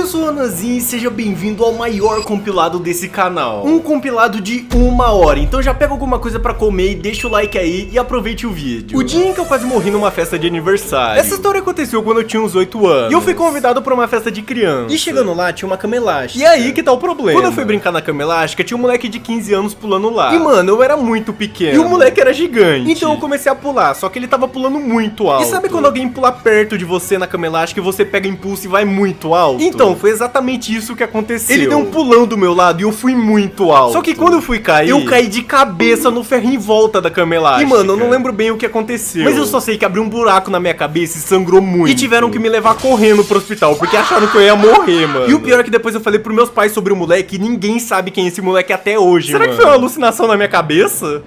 Eu sou o Ananzinho e seja bem-vindo ao maior compilado desse canal. Um compilado de 1 hora, então já pega alguma coisa pra comer e deixa o like aí e aproveite o vídeo. O dia em que eu quase morri numa festa de aniversário. Essa história aconteceu quando eu tinha uns 8 anos. E eu fui convidado pra uma festa de criança. E chegando lá tinha uma cama elástica. E aí que tá o problema. Quando eu fui brincar na cama elástica, tinha um moleque de 15 anos pulando lá. E mano, eu era muito pequeno. E o moleque era gigante. Então eu comecei a pular, só que ele tava pulando muito alto. E sabe quando alguém pula perto de você na cama elástica e você pega impulso e vai muito alto? Então, foi exatamente isso que aconteceu. Ele deu um pulão do meu lado e eu fui muito alto. Só que quando eu fui cair, eu caí de cabeça no ferro em volta da cama elástica. E mano, eu não lembro bem o que aconteceu. Mas eu só sei que abriu um buraco na minha cabeça e sangrou muito. E tiveram que me levar correndo pro hospital, porque acharam que eu ia morrer, mano. E o pior é que depois eu falei pros meus pais sobre o moleque e ninguém sabe quem é esse moleque até hoje, Será que foi uma alucinação na minha cabeça?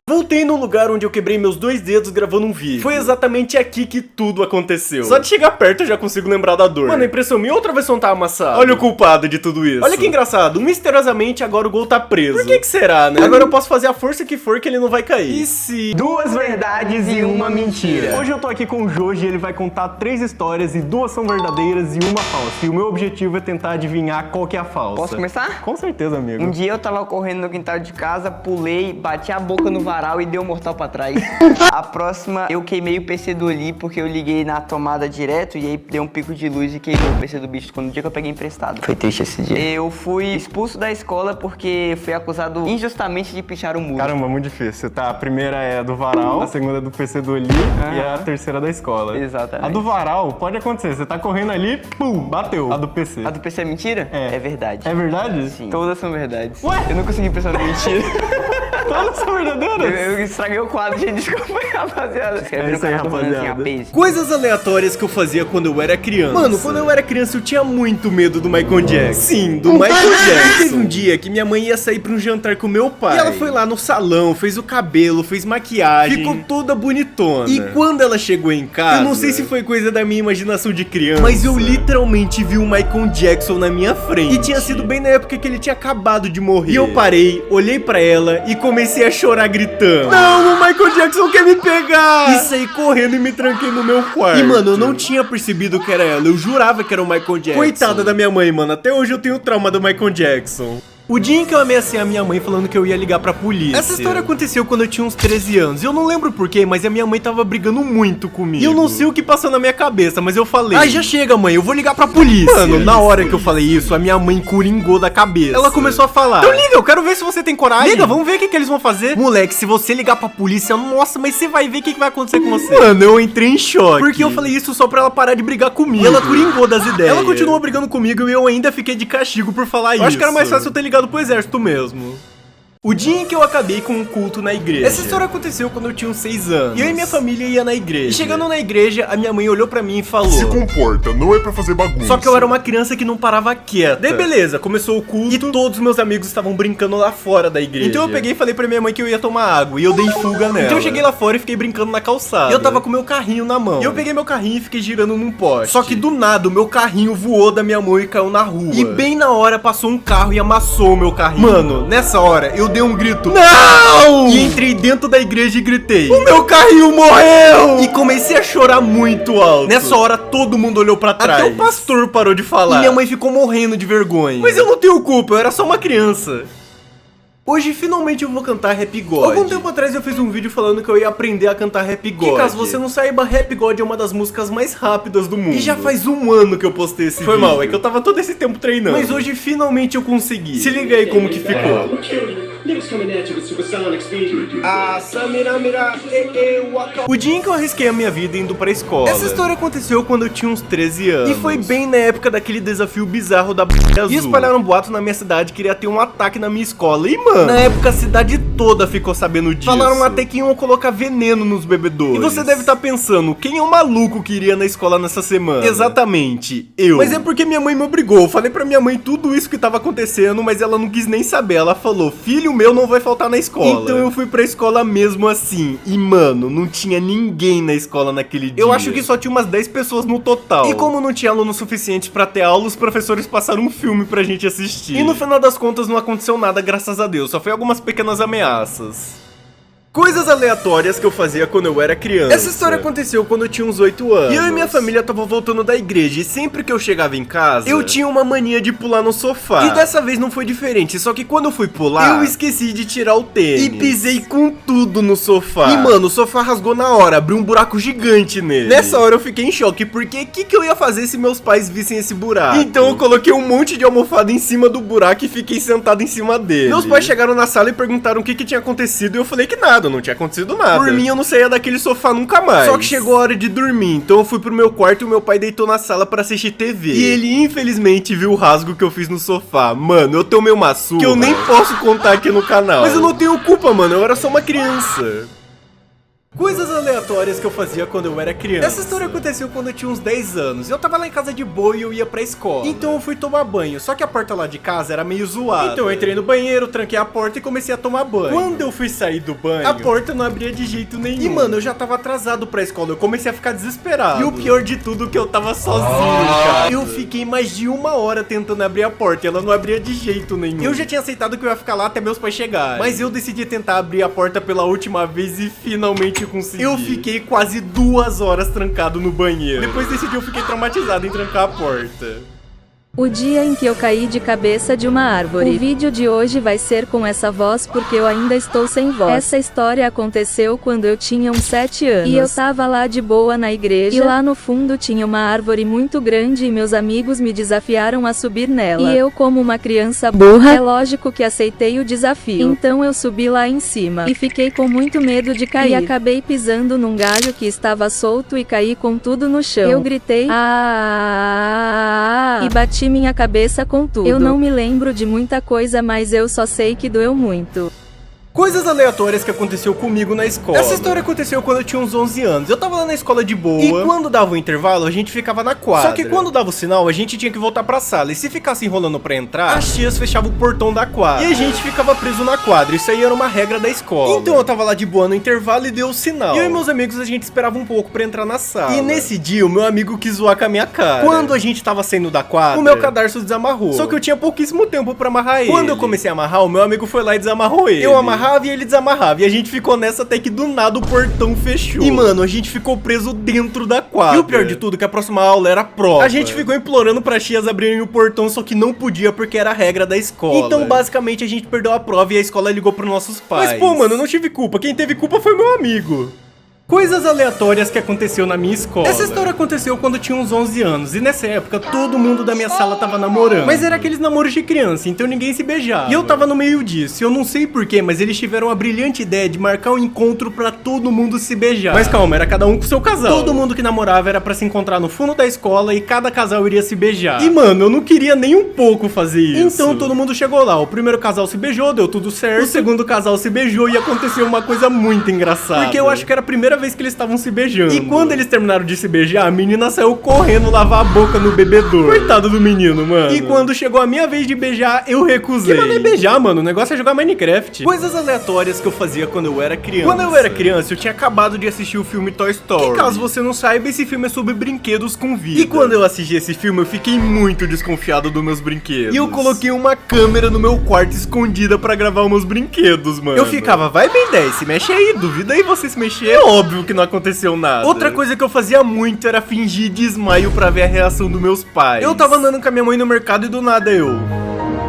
Voltei no lugar onde eu quebrei meus 2 dedos gravando um vídeo. Foi exatamente aqui que tudo aconteceu. Só de chegar perto eu já consigo lembrar da dor. Mano, a impressão minha, outra vez tá amassado. Olha o culpado de tudo isso. Olha que engraçado, misteriosamente agora o gol tá preso. Por que será, né? Agora eu posso fazer a força que for que ele não vai cair. E se... 2 verdades e uma mentira. Hoje eu tô aqui com o Joji e ele vai contar 3 histórias e 2 são verdadeiras e uma falsa. E o meu objetivo é tentar adivinhar qual que é a falsa. Posso começar? Com certeza, amigo. Um dia eu tava correndo no quintal de casa, pulei, bati a boca no varal e dei um mortal pra trás. A próxima, eu queimei o PC do Oli porque eu liguei na tomada direto e aí deu um pico de luz e queimou o PC do bicho quando o dia que eu peguei emprestado. Foi triste esse dia. Eu fui expulso da escola porque fui acusado injustamente de pichar o muro. Caramba, muito difícil, tá? A primeira é do varal, a segunda é do PC do Oli e a terceira da escola. Exatamente. A do varal pode acontecer, você tá correndo ali, pum, bateu. A do PC. A do PC é mentira? É. É verdade. É verdade? Sim. Todas são verdades. Ué? Eu não consegui pensar na mentira. Todas são verdadeiras? Eu estraguei o quadro, gente. Desculpa aí, rapaziada. É isso aí, rapaziada. Coisas aleatórias que eu fazia quando eu era criança. Mano, quando eu era criança eu tinha muito medo do Michael Jackson. Sim, do Michael Jackson. Teve um dia que minha mãe ia sair pra um jantar com meu pai. E ela foi lá no salão, fez o cabelo, fez maquiagem. Ficou toda bonitona. E quando ela chegou em casa... Eu não sei se foi coisa da minha imaginação de criança, mas eu literalmente vi o Michael Jackson na minha frente. E tinha sido bem na época que ele tinha acabado de morrer. E eu parei, olhei pra ela e comecei a chorar gritando: não, o Michael Jackson quer me pegar! E saí correndo e me tranquei no meu quarto. E mano, eu não tinha percebido que era ela, eu jurava que era o Michael Jackson. Coitada da minha mãe, mano, até hoje eu tenho trauma do Michael Jackson. O dia em que eu ameacei a minha mãe falando que eu ia ligar pra polícia. Essa história aconteceu quando eu tinha uns 13 anos. Eu não lembro porquê, mas a minha mãe tava brigando muito comigo. E eu não sei o que passou na minha cabeça, mas eu falei: ah, já chega, mãe, eu vou ligar pra polícia. Mano, na hora que eu falei isso, a minha mãe coringou da cabeça. Ela começou a falar: então liga, eu quero ver se você tem coragem. Liga, vamos ver o que eles vão fazer. Moleque, se você ligar pra polícia, nossa, mas você vai ver o que vai acontecer com você. Mano, eu entrei em choque. Porque eu falei isso só pra ela parar de brigar comigo. E ela coringou das ideias. Ela continuou brigando comigo e eu ainda fiquei de castigo por falar isso. Eu acho que era mais fácil eu ter ligado pro exército mesmo. O dia em que eu acabei com um culto na igreja. Essa história aconteceu quando eu tinha uns 6 anos. E eu e minha família ia na igreja. E chegando na igreja, a minha mãe olhou pra mim e falou: se comporta, não é pra fazer bagunça. Só que eu era uma criança que não parava quieta. Daí beleza, começou o culto e todos meus amigos estavam brincando lá fora da igreja. Então eu peguei e falei pra minha mãe que eu ia tomar água e eu dei fuga nela. Então eu cheguei lá fora e fiquei brincando na calçada. E eu tava com meu carrinho na mão. E eu peguei meu carrinho e fiquei girando num poste. Só que do nada o meu carrinho voou da minha mão e caiu na rua. E bem na hora passou um carro e amassou o meu carrinho. Mano, nessa hora eu dei um grito: não! E entrei dentro da igreja e gritei: o meu carrinho morreu! E comecei a chorar muito alto. Nessa hora todo mundo olhou pra trás. Até o pastor parou de falar. E minha mãe ficou morrendo de vergonha. Mas eu não tenho culpa, eu era só uma criança. Hoje, finalmente, eu vou cantar Rap God. Algum tempo atrás eu fiz um vídeo falando que eu ia aprender a cantar Rap God. E caso você não saiba, Rap God é uma das músicas mais rápidas do mundo. E já faz 1 ano que eu postei esse vídeo. Foi mal, é que eu tava todo esse tempo treinando. Mas hoje, finalmente, eu consegui. Se liga aí como que ficou. O dia em que eu arrisquei a minha vida indo pra escola. Essa história aconteceu quando eu tinha uns 13 anos. E foi bem na época daquele desafio bizarro da azul. E espalharam um boato na minha cidade que iria ter um ataque na minha escola. E mano, na época a cidade toda ficou sabendo disso. Falaram até que iam colocar veneno nos bebedouros. E você deve estar pensando: quem é o maluco que iria na escola nessa semana? Exatamente, eu. Mas é porque minha mãe me obrigou. Eu falei pra minha mãe tudo isso que tava acontecendo, mas ela não quis nem saber. Ela falou: filho meu não vai faltar na escola. Então eu fui pra escola mesmo assim. E mano, não tinha ninguém na escola naquele dia. Eu acho que só tinha umas 10 pessoas no total. E como não tinha aluno suficiente pra ter aula, os professores passaram um filme pra gente assistir. E no final das contas não aconteceu nada, graças a Deus. Só foi algumas pequenas ameaças. Coisas aleatórias que eu fazia quando eu era criança. Essa história aconteceu quando eu tinha uns 8 anos. E eu e minha família tava voltando da igreja. E sempre que eu chegava em casa, eu tinha uma mania de pular no sofá. E dessa vez não foi diferente. Só que quando eu fui pular, eu esqueci de tirar o tênis. E pisei com tudo no sofá. E mano, o sofá rasgou na hora. Abriu um buraco gigante nele. Nessa hora eu fiquei em choque. Porque o que eu ia fazer se meus pais vissem esse buraco? Então eu coloquei um monte de almofada em cima do buraco e fiquei sentado em cima dele. Meus pais chegaram na sala e perguntaram o que tinha acontecido. E eu falei que nada. Não tinha acontecido nada. Por mim, eu não saía daquele sofá nunca mais. Só que chegou a hora de dormir, então eu fui pro meu quarto e o meu pai deitou na sala pra assistir TV. E ele, infelizmente, viu o rasgo que eu fiz no sofá. Mano, eu tomei uma surra que eu nem posso contar aqui no canal. Mas eu não tenho culpa, mano, eu era só uma criança. Coisas aleatórias que eu fazia quando eu era criança. Essa história aconteceu quando eu tinha uns 10 anos. Eu tava lá em casa de boa e eu ia pra escola. Então eu fui tomar banho, só que a porta lá de casa era meio zoada. Então eu entrei no banheiro, tranquei a porta e comecei a tomar banho. Quando eu fui sair do banho, a porta não abria de jeito nenhum. E mano, eu já tava atrasado pra escola, eu comecei a ficar desesperado. E o pior de tudo é que eu tava sozinho, cara. Eu fiquei mais de 1 hora tentando abrir a porta e ela não abria de jeito nenhum. Eu já tinha aceitado que eu ia ficar lá até meus pais chegarem. Mas eu decidi tentar abrir a porta pela última vez e finalmente consegui. Eu fiquei quase 2 horas trancado no banheiro. Depois desse dia eu fiquei traumatizado em trancar a porta. O dia em que eu caí de cabeça de uma árvore. O vídeo de hoje vai ser com essa voz porque eu ainda estou sem voz. Essa história aconteceu quando eu tinha uns 7 anos. E eu tava lá de boa na igreja. E lá no fundo tinha uma árvore muito grande e meus amigos me desafiaram a subir nela. E eu, como uma criança burra, é lógico que aceitei o desafio. Então eu subi lá em cima. E fiquei com muito medo de cair. E acabei pisando num galho que estava solto e caí com tudo no chão. Eu gritei e bati minha cabeça com tudo. Eu não me lembro de muita coisa, mas eu só sei que doeu muito. Coisas aleatórias que aconteceu comigo na escola. Essa história aconteceu quando eu tinha uns 11 anos. Eu tava lá na escola de boa. E quando dava o intervalo, a gente ficava na quadra. Só que quando dava o sinal, a gente tinha que voltar pra sala. E se ficasse enrolando pra entrar, as tias fechavam o portão da quadra. E a gente ficava preso na quadra. Isso aí era uma regra da escola. Então eu tava lá de boa no intervalo e deu o sinal. E eu e meus amigos, a gente esperava um pouco pra entrar na sala. E nesse dia, o meu amigo quis zoar com a minha cara. Quando a gente tava saindo da quadra, o meu cadarço desamarrou. Só que eu tinha pouquíssimo tempo pra amarrar ele. Quando eu comecei a amarrar, o meu amigo foi lá e desamarrou ele. Eu amarrava e ele desamarrava. E a gente ficou nessa até que do nada o portão fechou. E mano, a gente ficou preso dentro da quadra. E o pior de tudo é que a próxima aula era a prova. A gente ficou implorando pra tias abrirem o portão, só que não podia porque era a regra da escola. Então basicamente a gente perdeu a prova e a escola ligou pros nossos pais. Mas pô, mano, eu não tive culpa. Quem teve culpa foi meu amigo. Coisas aleatórias que aconteceu na minha escola. Essa história aconteceu quando eu tinha uns 11 anos. E nessa época, todo mundo da minha sala tava namorando. Mas era aqueles namoros de criança, então ninguém se beijava. E eu tava no meio disso. E eu não sei porquê, mas eles tiveram a brilhante ideia de marcar um encontro pra todo mundo se beijar. Mas calma, era cada um com seu casal. Todo mundo que namorava era pra se encontrar no fundo da escola e cada casal iria se beijar. E mano, eu não queria nem um pouco fazer isso. Então todo mundo chegou lá. O primeiro casal se beijou, deu tudo certo. O segundo casal se beijou e aconteceu uma coisa muito engraçada. Porque eu acho que era a primeira vez que eles estavam se beijando. E quando eles terminaram de se beijar, a menina saiu correndo lavar a boca no bebedouro. Coitado do menino, mano. E quando chegou a minha vez de beijar, eu recusei. Que não é beijar, mano. O negócio é jogar Minecraft. Coisas aleatórias que eu fazia quando eu era criança. Quando eu era criança, eu tinha acabado de assistir o filme Toy Story. Que caso você não saiba, esse filme é sobre brinquedos com vida. E quando eu assisti esse filme, eu fiquei muito desconfiado dos meus brinquedos. E eu coloquei uma câmera no meu quarto escondida pra gravar os meus brinquedos, mano. Eu ficava, vai Ben 10, se mexe aí, duvida aí você se mexer. É óbvio que não aconteceu nada. Outra coisa que eu fazia muito era fingir desmaio pra ver a reação dos meus pais. Eu tava andando com a minha mãe no mercado e do nada eu...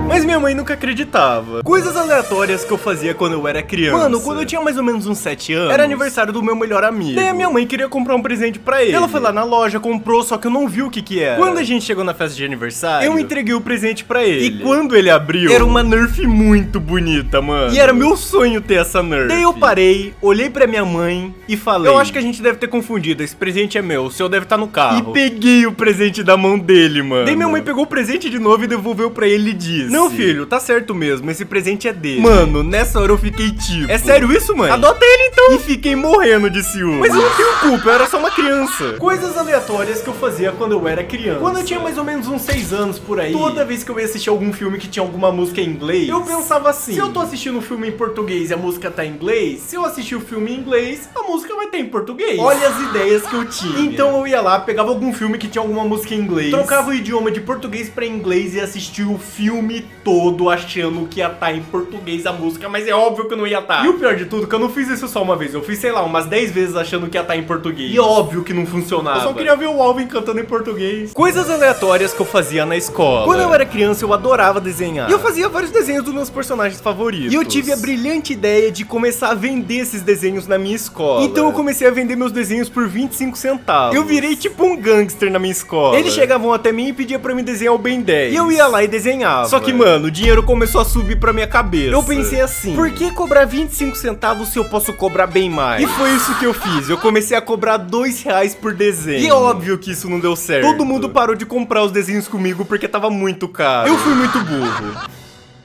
Mas minha mãe nunca acreditava. Coisas aleatórias que eu fazia quando eu era criança. Mano, quando eu tinha mais ou menos uns 7 anos, era aniversário do meu melhor amigo. Daí a minha mãe queria comprar um presente pra ele. Ela foi lá na loja, comprou, só que eu não vi o que era. Quando a gente chegou na festa de aniversário, eu entreguei o presente pra ele. E quando ele abriu, era uma Nerf muito bonita, mano. E era meu sonho ter essa Nerf. Daí eu parei, olhei pra minha mãe e falei, eu acho que a gente deve ter confundido, esse presente é meu, o seu deve estar no carro. E peguei o presente da mão dele, mano. Daí minha mãe pegou o presente de novo e devolveu pra ele e disse, não, filho, tá certo mesmo, esse presente é dele. Mano, nessa hora eu fiquei tipo, é sério isso, mãe? Adota ele então. E fiquei morrendo de ciúme. Mas eu não tenho culpa, eu era só uma criança. Coisas aleatórias que eu fazia quando eu era criança. Quando eu tinha mais ou menos uns 6 anos por aí, toda vez que eu ia assistir algum filme que tinha alguma música em inglês, eu pensava assim, se eu tô assistindo um filme em português e a música tá em inglês, se eu assistir o filme em inglês, a música vai ter em português. Olha as ideias que eu tinha. Então eu ia lá, pegava algum filme que tinha alguma música em inglês, trocava o idioma de português pra inglês e assistia o filme todo achando que ia estar em português a música, mas é óbvio que não ia estar. E o pior de tudo, que eu não fiz isso só uma vez, eu fiz, sei lá, umas 10 vezes achando que ia estar em português. E óbvio que não funcionava. Eu só queria ver o Alvin cantando em português. Coisas aleatórias que eu fazia na escola. Quando eu era criança, eu adorava desenhar. E eu fazia vários desenhos dos meus personagens favoritos. E eu tive a brilhante ideia de começar a vender esses desenhos na minha escola. Então eu comecei a vender meus desenhos por 25 centavos. Eu virei tipo um gangster na minha escola. Eles chegavam até mim e pediam pra mim desenhar o Ben 10. E eu ia lá e desenhava. Só que, mano, o dinheiro começou a subir pra minha cabeça. Eu pensei assim, por que cobrar 25 centavos se eu posso cobrar bem mais? E foi isso que eu fiz. Eu comecei a cobrar R$2 por desenho. E é óbvio que isso não deu certo. Todo mundo parou de comprar os desenhos comigo porque tava muito caro. Eu fui muito burro.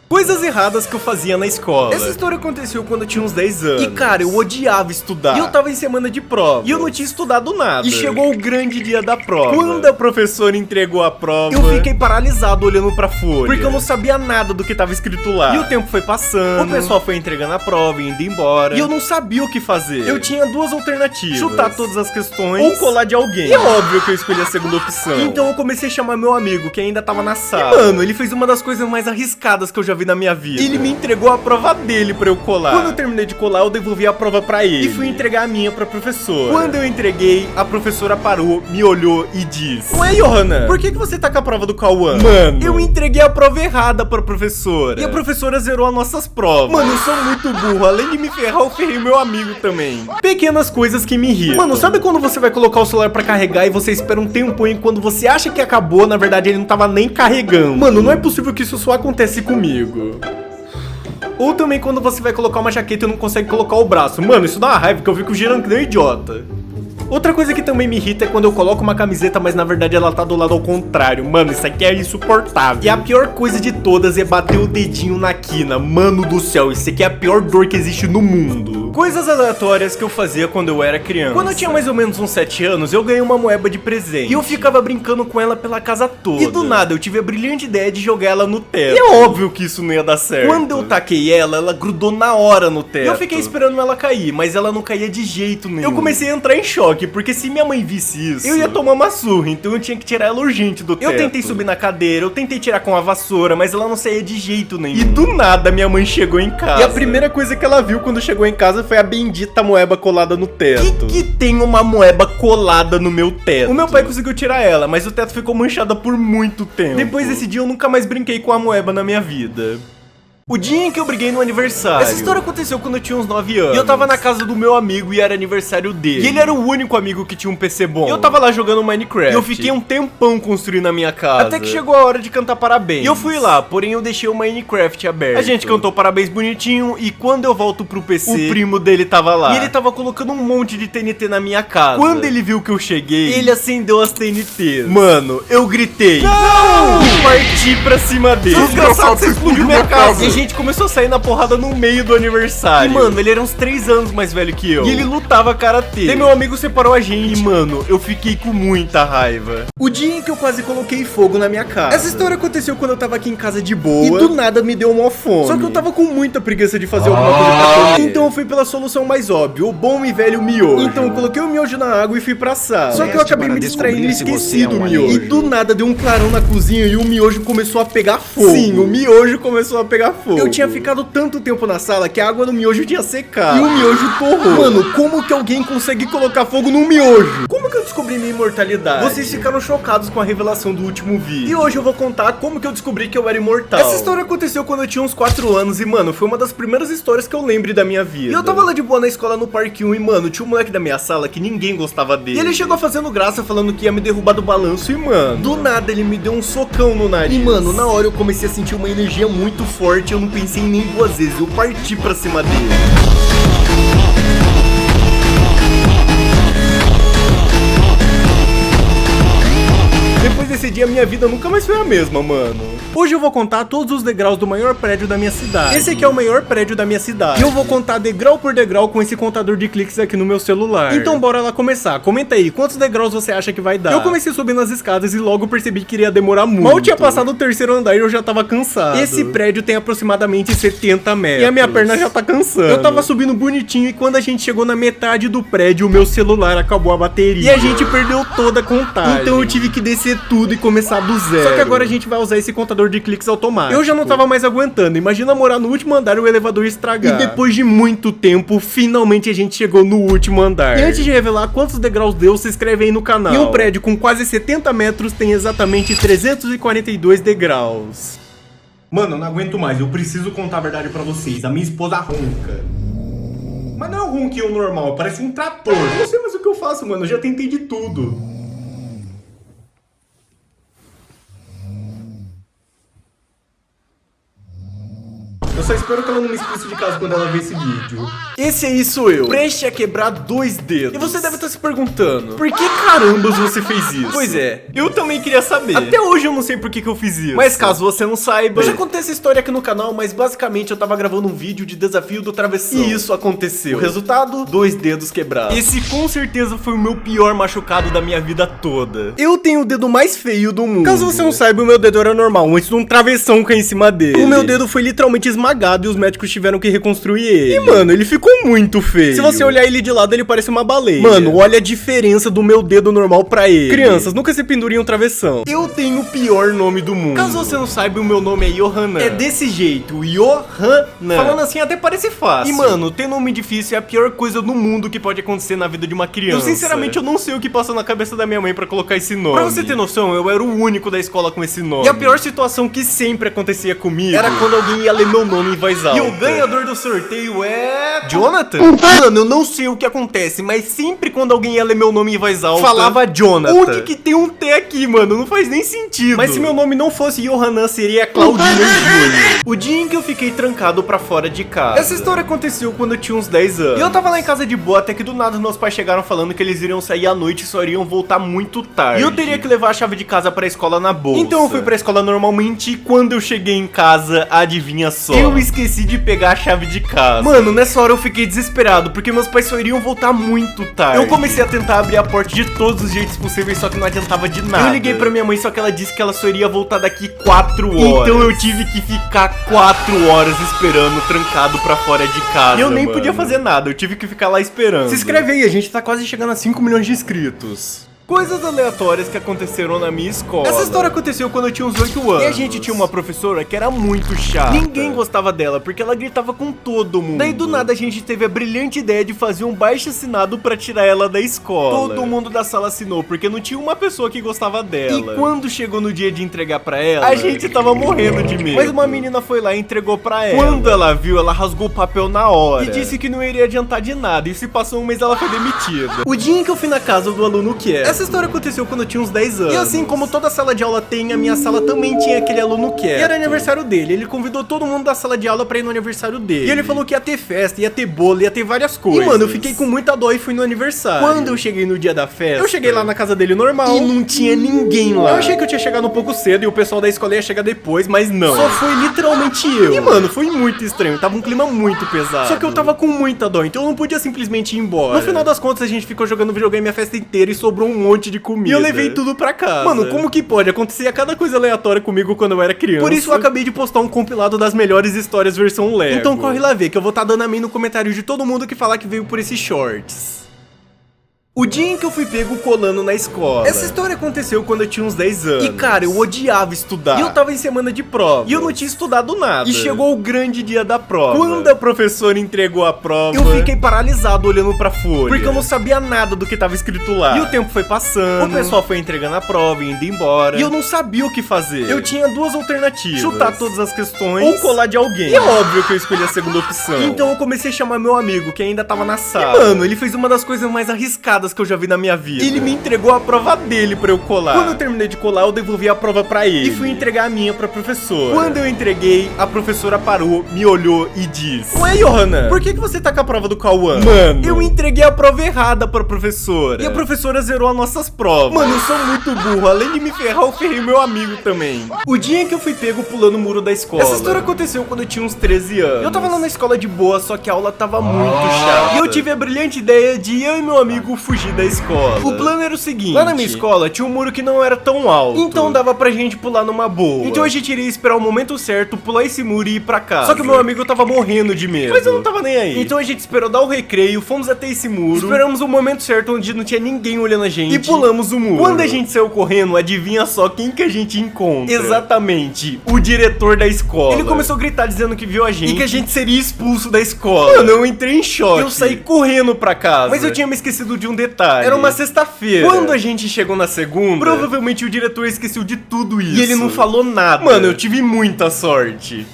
Coisas erradas que eu fazia na escola. Essa história aconteceu quando eu tinha uns 10 anos. E cara, eu odiava estudar. E eu tava em semana de prova. E eu não tinha estudado nada. E chegou o grande dia da prova. Quando a professora entregou a prova, eu fiquei paralisado olhando pra folha. Porque eu não sabia nada do que tava escrito lá. E o tempo foi passando. O pessoal foi entregando a prova e indo embora. E eu não sabia o que fazer. Eu tinha duas alternativas: chutar todas as questões ou colar de alguém. E é óbvio que eu escolhi a segunda opção. Então eu comecei a chamar meu amigo, que ainda tava na sala. E mano, ele fez uma das coisas mais arriscadas que eu já vi na minha vida. Ele me entregou a prova dele pra eu colar. Quando eu terminei de colar, eu devolvi a prova pra ele e fui entregar a minha pra professora. Quando eu entreguei, a professora parou, me olhou e disse: ué, Johanna, por que você tá com a prova do Cauã? Mano, eu entreguei a prova errada pra professora. E a professora zerou as nossas provas. Mano, eu sou muito burro. Além de me ferrar, eu ferrei meu amigo também. Pequenas coisas que me irritam. Mano, sabe quando você vai colocar o celular pra carregar e você espera um tempo e quando você acha que acabou, na verdade ele não tava nem carregando? Mano, não é possível que isso só acontece comigo. Ou também quando você vai colocar uma jaqueta e não consegue colocar o braço. Mano, isso dá uma raiva que eu fico girando que nem um idiota. Outra coisa que também me irrita é quando eu coloco uma camiseta, mas na verdade ela tá do lado ao contrário. Mano, isso aqui é insuportável. E a pior coisa de todas é bater o dedinho na quina. Mano do céu, isso aqui é a pior dor que existe no mundo. Coisas aleatórias que eu fazia quando eu era criança. Quando eu tinha mais ou menos uns 7 anos, eu ganhei uma moeba de presente. E eu ficava brincando com ela pela casa toda. E do nada, eu tive a brilhante ideia de jogar ela no teto. E é óbvio que isso não ia dar certo. Quando eu taquei ela grudou na hora no teto. E eu fiquei esperando ela cair, mas ela não caía de jeito nenhum. Eu comecei a entrar em choque, porque se minha mãe visse isso, eu ia tomar uma surra, então eu tinha que tirar ela urgente do teto. Eu tentei subir na cadeira, eu tentei tirar com a vassoura, mas ela não saía de jeito nenhum. E do nada, minha mãe chegou em casa. E a primeira coisa que ela viu quando chegou em casa foi a bendita moeba colada no teto. Que tem uma moeba colada no meu teto? O meu pai conseguiu tirar ela, mas o teto ficou manchado por muito tempo. Depois desse dia, eu nunca mais brinquei com a moeba na minha vida. O dia em que eu briguei no aniversário. Essa história aconteceu quando eu tinha uns 9 anos. E eu tava na casa do meu amigo e era aniversário dele. E ele era o único amigo que tinha um PC bom. E eu tava lá jogando Minecraft. E eu fiquei um tempão construindo a minha casa. Até que chegou a hora de cantar parabéns. E eu fui lá, porém eu deixei o Minecraft aberto. A gente cantou parabéns bonitinho e quando eu volto pro PC, o primo dele tava lá. E ele tava colocando um monte de TNT na minha casa. Quando ele viu que eu cheguei, ele acendeu as TNTs. Mano, eu gritei: não! E parti pra cima dele. Desgraçado, você explodiu minha casa. E a gente começou a sair na porrada no meio do aniversário. E mano, ele era uns 3 anos mais velho que eu. E ele lutava karatê. E meu amigo separou a gente. E mano, eu fiquei com muita raiva. O dia em que eu quase coloquei fogo na minha casa. Essa história aconteceu quando eu tava aqui em casa de boa. E do nada me deu uma fome. Só que eu tava com muita preguiça de fazer alguma coisa pra comer. Então eu fui pela solução mais óbvia, o bom e velho miojo. Então eu coloquei o miojo na água e fui pra sala. Só que eu acabei me distraindo e esqueci do miojo. E do nada deu um clarão na cozinha e o miojo começou a pegar fogo. Sim, o miojo começou a pegar fogo. Eu tinha ficado tanto tempo na sala que a água no miojo tinha secado. E o miojo torrou. Mano, como que alguém consegue colocar fogo no miojo? Como que eu descobri minha imortalidade? Vocês ficaram chocados com a revelação do último vídeo. E hoje eu vou contar como que eu descobri que eu era imortal. Essa história aconteceu quando eu tinha uns 4 anos e, mano, foi uma das primeiras histórias que eu lembro da minha vida. E eu tava lá de boa na escola no parquinho e, mano, tinha um moleque da minha sala que ninguém gostava dele. E ele chegou fazendo graça, falando que ia me derrubar do balanço e, mano, do nada ele me deu um socão no nariz. E, mano, na hora eu comecei a sentir uma energia muito forte, eu não pensei nem 2 vezes, eu parti pra cima dele. Depois desse dia, minha vida nunca mais foi a mesma, mano. Hoje eu vou contar todos os degraus do maior prédio da minha cidade. Esse aqui é o maior prédio da minha cidade. E eu vou contar degrau por degrau com esse contador de cliques aqui no meu celular. Então bora lá começar. Comenta aí, quantos degraus você acha que vai dar? Eu comecei subindo as escadas e logo percebi que iria demorar muito. Mal tinha passado o 3º andar e eu já tava cansado. Esse prédio tem aproximadamente 70 metros. E a minha perna já tá cansando. Eu tava subindo bonitinho e quando a gente chegou na metade do prédio, o meu celular acabou a bateria. E a gente perdeu toda a contagem. Então eu tive que descer tudo tudo e começar do zero. Só que agora a gente vai usar esse contador de cliques automático. Eu já não tava mais aguentando, imagina morar no último andar e o elevador estragar. E depois de muito tempo, finalmente a gente chegou no último andar. E antes de revelar quantos degraus deu, se inscreve aí no canal. E um prédio com quase 70 metros tem exatamente 342 degraus. Mano, eu não aguento mais, eu preciso contar a verdade pra vocês. A minha esposa ronca. Mas não é um ronquinho normal, parece um trator. Eu não sei mais o que eu faço, mano, eu já tentei de tudo. Eu só espero que ela não me expulse de casa quando ela ver esse vídeo. Esse aí sou eu, prestes a quebrar 2 dedos. E você deve estar se perguntando, por que carambas você fez isso? Pois é, eu também queria saber. Até hoje eu não sei por que eu fiz isso. Mas caso você não saiba, eu já contei essa história aqui no canal, mas basicamente eu tava gravando um vídeo de desafio do travessão. E isso aconteceu. O resultado, 2 dedos quebrados. Esse com certeza foi o meu pior machucado da minha vida toda. Eu tenho o dedo mais feio do mundo. Caso você não saiba, o meu dedo era normal, antes de um travessão cair em cima dele. O meu dedo foi literalmente esmagado e os médicos tiveram que reconstruir ele. E mano, ele ficou muito feio. Se você olhar ele de lado, ele parece uma baleia. Mano, olha a diferença do meu dedo normal pra ele. Crianças, nunca se pendurem um travessão. Eu tenho o pior nome do mundo. Caso você não saiba, o meu nome é Johanan. É desse jeito, Johanan. Falando assim até parece fácil. E mano, ter nome difícil é a pior coisa do mundo que pode acontecer na vida de uma criança. Sinceramente, eu não sei o que passou na cabeça da minha mãe pra colocar esse nome. Pra você ter noção, eu era o único da escola com esse nome. E a pior situação que sempre acontecia comigo era quando alguém ia ler meu nome em voz alta. E o ganhador do sorteio é... Jonathan? Mano, eu não sei o que acontece, mas sempre quando alguém ia ler meu nome em voz alta, falava Jonathan. Onde que tem um T aqui, mano? Não faz nem sentido. Mas se meu nome não fosse Johanan, seria Claudinho Júnior. O dia em que eu fiquei trancado pra fora de casa. Essa história aconteceu quando eu tinha uns 10 anos. E eu tava lá em casa de boa, até que do nada meus pais chegaram falando que eles iriam sair à noite e só iriam voltar muito tarde. E eu teria que levar a chave de casa pra escola na bolsa. Então eu fui pra escola normalmente e quando eu cheguei em casa, adivinha só? Eu esqueci de pegar a chave de casa. Mano, nessa hora eu fiquei desesperado, porque meus pais só iriam voltar muito tarde. Eu comecei a tentar abrir a porta de todos os jeitos possíveis, só que não adiantava de nada. Eu liguei pra minha mãe, só que ela disse que ela só iria voltar daqui 4 horas. Então eu tive que ficar 4 horas esperando, trancado pra fora de casa. E eu nem podia fazer nada, eu tive que ficar lá esperando. Se inscreve aí, a gente tá quase chegando a 5 milhões de inscritos. Coisas aleatórias que aconteceram na minha escola. Essa história aconteceu quando eu tinha uns 8 anos. E a gente tinha uma professora que era muito chata. Ninguém gostava dela, porque ela gritava com todo mundo. Daí do nada a gente teve a brilhante ideia de fazer um baixo-assinado pra tirar ela da escola. Todo mundo da sala assinou, porque não tinha uma pessoa que gostava dela. E quando chegou no dia de entregar pra ela, a gente tava morrendo de medo. Mas uma menina foi lá e entregou pra ela. Quando ela viu, ela rasgou o papel na hora. E disse que não iria adiantar de nada. E se passou um mês, ela foi demitida. O dia em que eu fui na casa do aluno que era. Essa história aconteceu quando eu tinha uns 10 anos. E assim como toda sala de aula tem, a minha sala também tinha aquele aluno quieto. E era aniversário dele. Ele convidou todo mundo da sala de aula pra ir no aniversário dele. E ele falou que ia ter festa, ia ter bolo, ia ter várias coisas. E mano, eu fiquei com muita dó e fui no aniversário. Quando eu cheguei no dia da festa, eu cheguei lá na casa dele normal e não tinha ninguém lá. Eu achei que eu tinha chegado um pouco cedo e o pessoal da escola ia chegar depois, mas não. Só foi literalmente eu. E mano, foi muito estranho. Tava um clima muito pesado. Só que eu tava com muita dó, então eu não podia simplesmente ir embora. No final das contas, a gente ficou jogando videogame a festa inteira e sobrou um monte de comida. E eu levei tudo pra casa. Mano, como que pode? Acontecia cada coisa aleatória comigo quando eu era criança. Por isso eu acabei de postar um compilado das melhores histórias versão Lego. Então corre lá ver, que eu vou estar dando a mim no comentário de todo mundo que falar que veio por esses shorts. O dia em que eu fui pego colando na escola. Essa história aconteceu quando eu tinha uns 10 anos. E cara, eu odiava estudar. E eu tava em semana de prova. E eu não tinha estudado nada. E chegou o grande dia da prova. Quando a professora entregou a prova, eu fiquei paralisado olhando pra folha. Porque eu não sabia nada do que tava escrito lá. E o tempo foi passando. O pessoal foi entregando a prova e indo embora. E eu não sabia o que fazer. Eu tinha 2 alternativas. Chutar todas as questões ou colar de alguém. E é óbvio que eu escolhi a segunda opção. Então eu comecei a chamar meu amigo, que ainda tava na sala. E mano, ele fez uma das coisas mais arriscadas que eu já vi na minha vida. Ele me entregou a prova dele pra eu colar. Quando eu terminei de colar, eu devolvi a prova pra ele. E fui entregar a minha pra professora. Quando eu entreguei, a professora parou, me olhou e disse: Ué, Johanan, por que você tá com a prova do Cauã? Mano, eu entreguei a prova errada pra professora. E a professora zerou as nossas provas. Mano, eu sou muito burro. Além de me ferrar, eu ferrei o meu amigo também. O dia em que eu fui pego pulando o muro da escola. Essa história aconteceu quando eu tinha uns 13 anos. Eu tava lá na escola de boa, só que a aula tava muito chata. E eu tive a brilhante ideia de eu e meu amigo fugir da escola. O plano era o seguinte: lá na minha escola tinha um muro que não era tão alto, então dava pra gente pular numa boa. Então a gente iria esperar o momento certo, pular esse muro e ir pra casa. Só que o meu amigo tava morrendo de medo, mas eu não tava nem aí. Então a gente esperou dar o recreio, fomos até esse muro, esperamos o momento certo onde não tinha ninguém olhando a gente e pulamos o muro. Quando a gente saiu correndo, adivinha só quem que a gente encontra? Exatamente, o diretor da escola. Ele começou a gritar dizendo que viu a gente e que a gente seria expulso da escola. Mano, eu entrei em choque. Eu saí correndo pra casa, mas eu tinha me esquecido de um detalhe. Era uma sexta-feira. Quando a gente chegou na segunda, provavelmente o diretor esqueceu de tudo isso e ele não falou nada. Mano, eu tive muita sorte.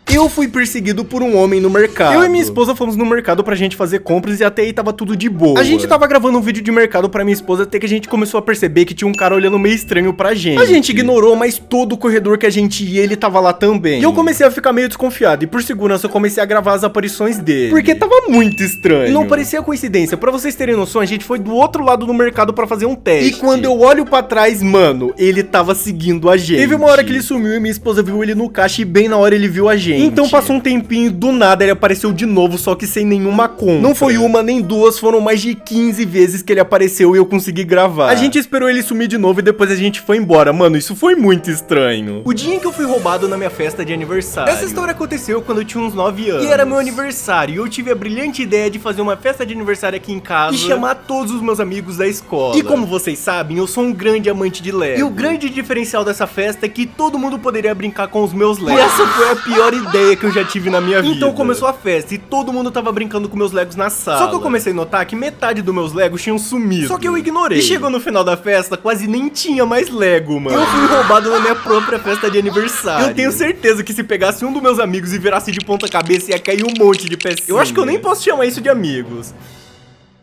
Eu fui perseguido por um homem no mercado. Eu e minha esposa fomos no mercado pra gente fazer compras e até aí tava tudo de boa. A gente tava gravando um vídeo de mercado pra minha esposa até que a gente começou a perceber que tinha um cara olhando meio estranho pra gente. A gente ignorou, mas todo o corredor que a gente ia, ele tava lá também. E eu comecei a ficar meio desconfiado e por segurança eu comecei a gravar as aparições dele, porque tava muito estranho. Não parecia coincidência. Pra vocês terem noção, a gente foi do outro lado do mercado pra fazer um teste. E quando eu olho pra trás, mano, ele tava seguindo a gente. Teve uma hora que ele sumiu e minha esposa viu ele no caixa e bem na hora ele viu a gente. Então passou um tempinho e do nada ele apareceu de novo, só que sem nenhuma conta. Não foi uma nem duas, foram mais de 15 vezes que ele apareceu e eu consegui gravar. A gente esperou ele sumir de novo e depois a gente foi embora. Mano, isso foi muito estranho. O dia em que eu fui roubado na minha festa de aniversário. Essa história aconteceu quando eu tinha uns 9 anos. E era meu aniversário e eu tive a brilhante ideia de fazer uma festa de aniversário aqui em casa e chamar todos os meus amigos da escola. E como vocês sabem, eu sou um grande amante de Lego. E o grande diferencial dessa festa é que todo mundo poderia brincar com os meus Legos. E essa foi a pior ideia que eu já tive na minha vida. Então começou a festa e todo mundo tava brincando com meus Legos na sala. Só que eu comecei a notar que metade dos meus Legos tinham sumido. Só que eu ignorei. E chegou no final da festa, quase nem tinha mais Lego, mano. Eu fui roubado na minha própria festa de aniversário. Eu tenho certeza que se pegasse um dos meus amigos e virasse de ponta cabeça, ia cair um monte de pecinhas. Eu acho que eu nem posso chamar isso de amigos.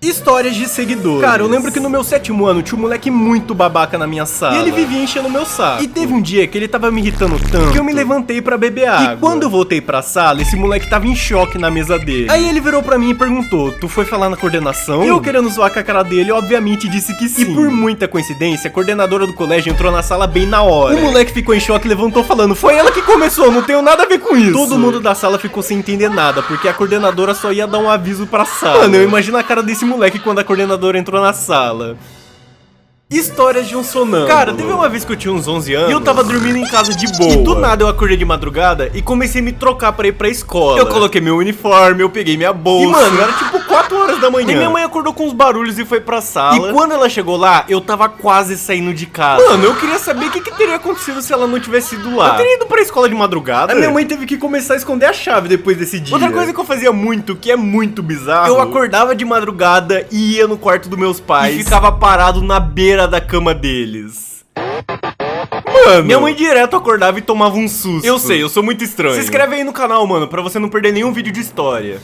Histórias de seguidores. Cara, eu lembro que no meu 7º ano tinha um moleque muito babaca na minha sala. E ele vivia enchendo o meu saco. E teve um dia que ele tava me irritando tanto que eu me levantei pra beber água. E quando eu voltei pra sala, esse moleque tava em choque na mesa dele. Aí ele virou pra mim e perguntou: tu foi falar na coordenação? E eu, querendo zoar com a cara dele, obviamente disse que sim. E por muita coincidência, a coordenadora do colégio entrou na sala bem na hora. O moleque ficou em choque e levantou falando: foi ela que começou, não tenho nada a ver com isso. Todo mundo da sala ficou sem entender nada, porque a coordenadora só ia dar um aviso pra sala. Mano, eu imagino a cara desse moleque quando a coordenadora entrou na sala. Histórias de um sonâmbulo. Cara, teve uma vez que eu tinha uns 11 anos e eu tava dormindo em casa de boa. E do nada eu acordei de madrugada e comecei a me trocar pra ir pra escola. Eu coloquei meu uniforme, eu peguei minha bolsa. E mano, era tipo 4 horas da manhã. E minha mãe acordou com uns barulhos e foi pra sala. E quando ela chegou lá, eu tava quase saindo de casa. Mano, eu queria saber o que teria acontecido se ela não tivesse ido lá. Eu teria ido pra escola de madrugada. A minha mãe teve que começar a esconder a chave depois desse dia. Outra coisa que eu fazia muito, que é muito bizarro, eu acordava de madrugada e ia no quarto dos meus pais e ficava parado na beira da cama deles. Mano, minha mãe direto acordava e tomava um susto. Eu sei, eu sou muito estranho. Se inscreve aí no canal, mano, pra você não perder nenhum vídeo de história.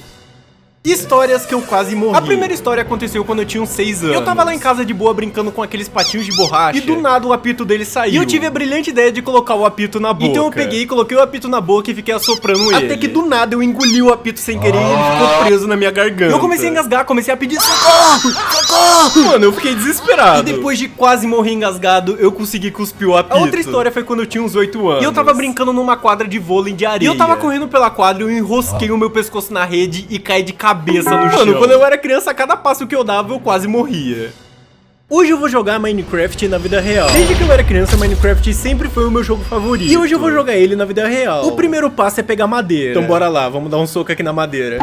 Histórias que eu quase morri. A primeira história aconteceu quando eu tinha uns 6 anos. Eu tava lá em casa de boa brincando com aqueles patinhos de borracha e do nada o apito dele saiu. E eu tive a brilhante ideia de colocar o apito na boca. Então eu peguei, coloquei o apito na boca e fiquei assoprando ele. Até que do nada eu engoli o apito sem querer e ele ficou preso na minha garganta. Eu comecei a engasgar, comecei a pedir socorro, socorro. Mano, eu fiquei desesperado. E depois de quase morrer engasgado, eu consegui cuspir o apito. A outra história foi quando eu tinha uns 8 anos. E eu tava brincando numa quadra de vôlei de areia. E eu tava correndo pela quadra e eu enrosquei o meu pescoço na rede e caí de cabeça no chão. Mano, quando eu era criança, a cada passo que eu dava, eu quase morria. Hoje eu vou jogar Minecraft na vida real. Desde que eu era criança, Minecraft sempre foi o meu jogo favorito. E hoje eu vou jogar ele na vida real. O primeiro passo é pegar madeira. Então bora lá, vamos dar um soco aqui na madeira.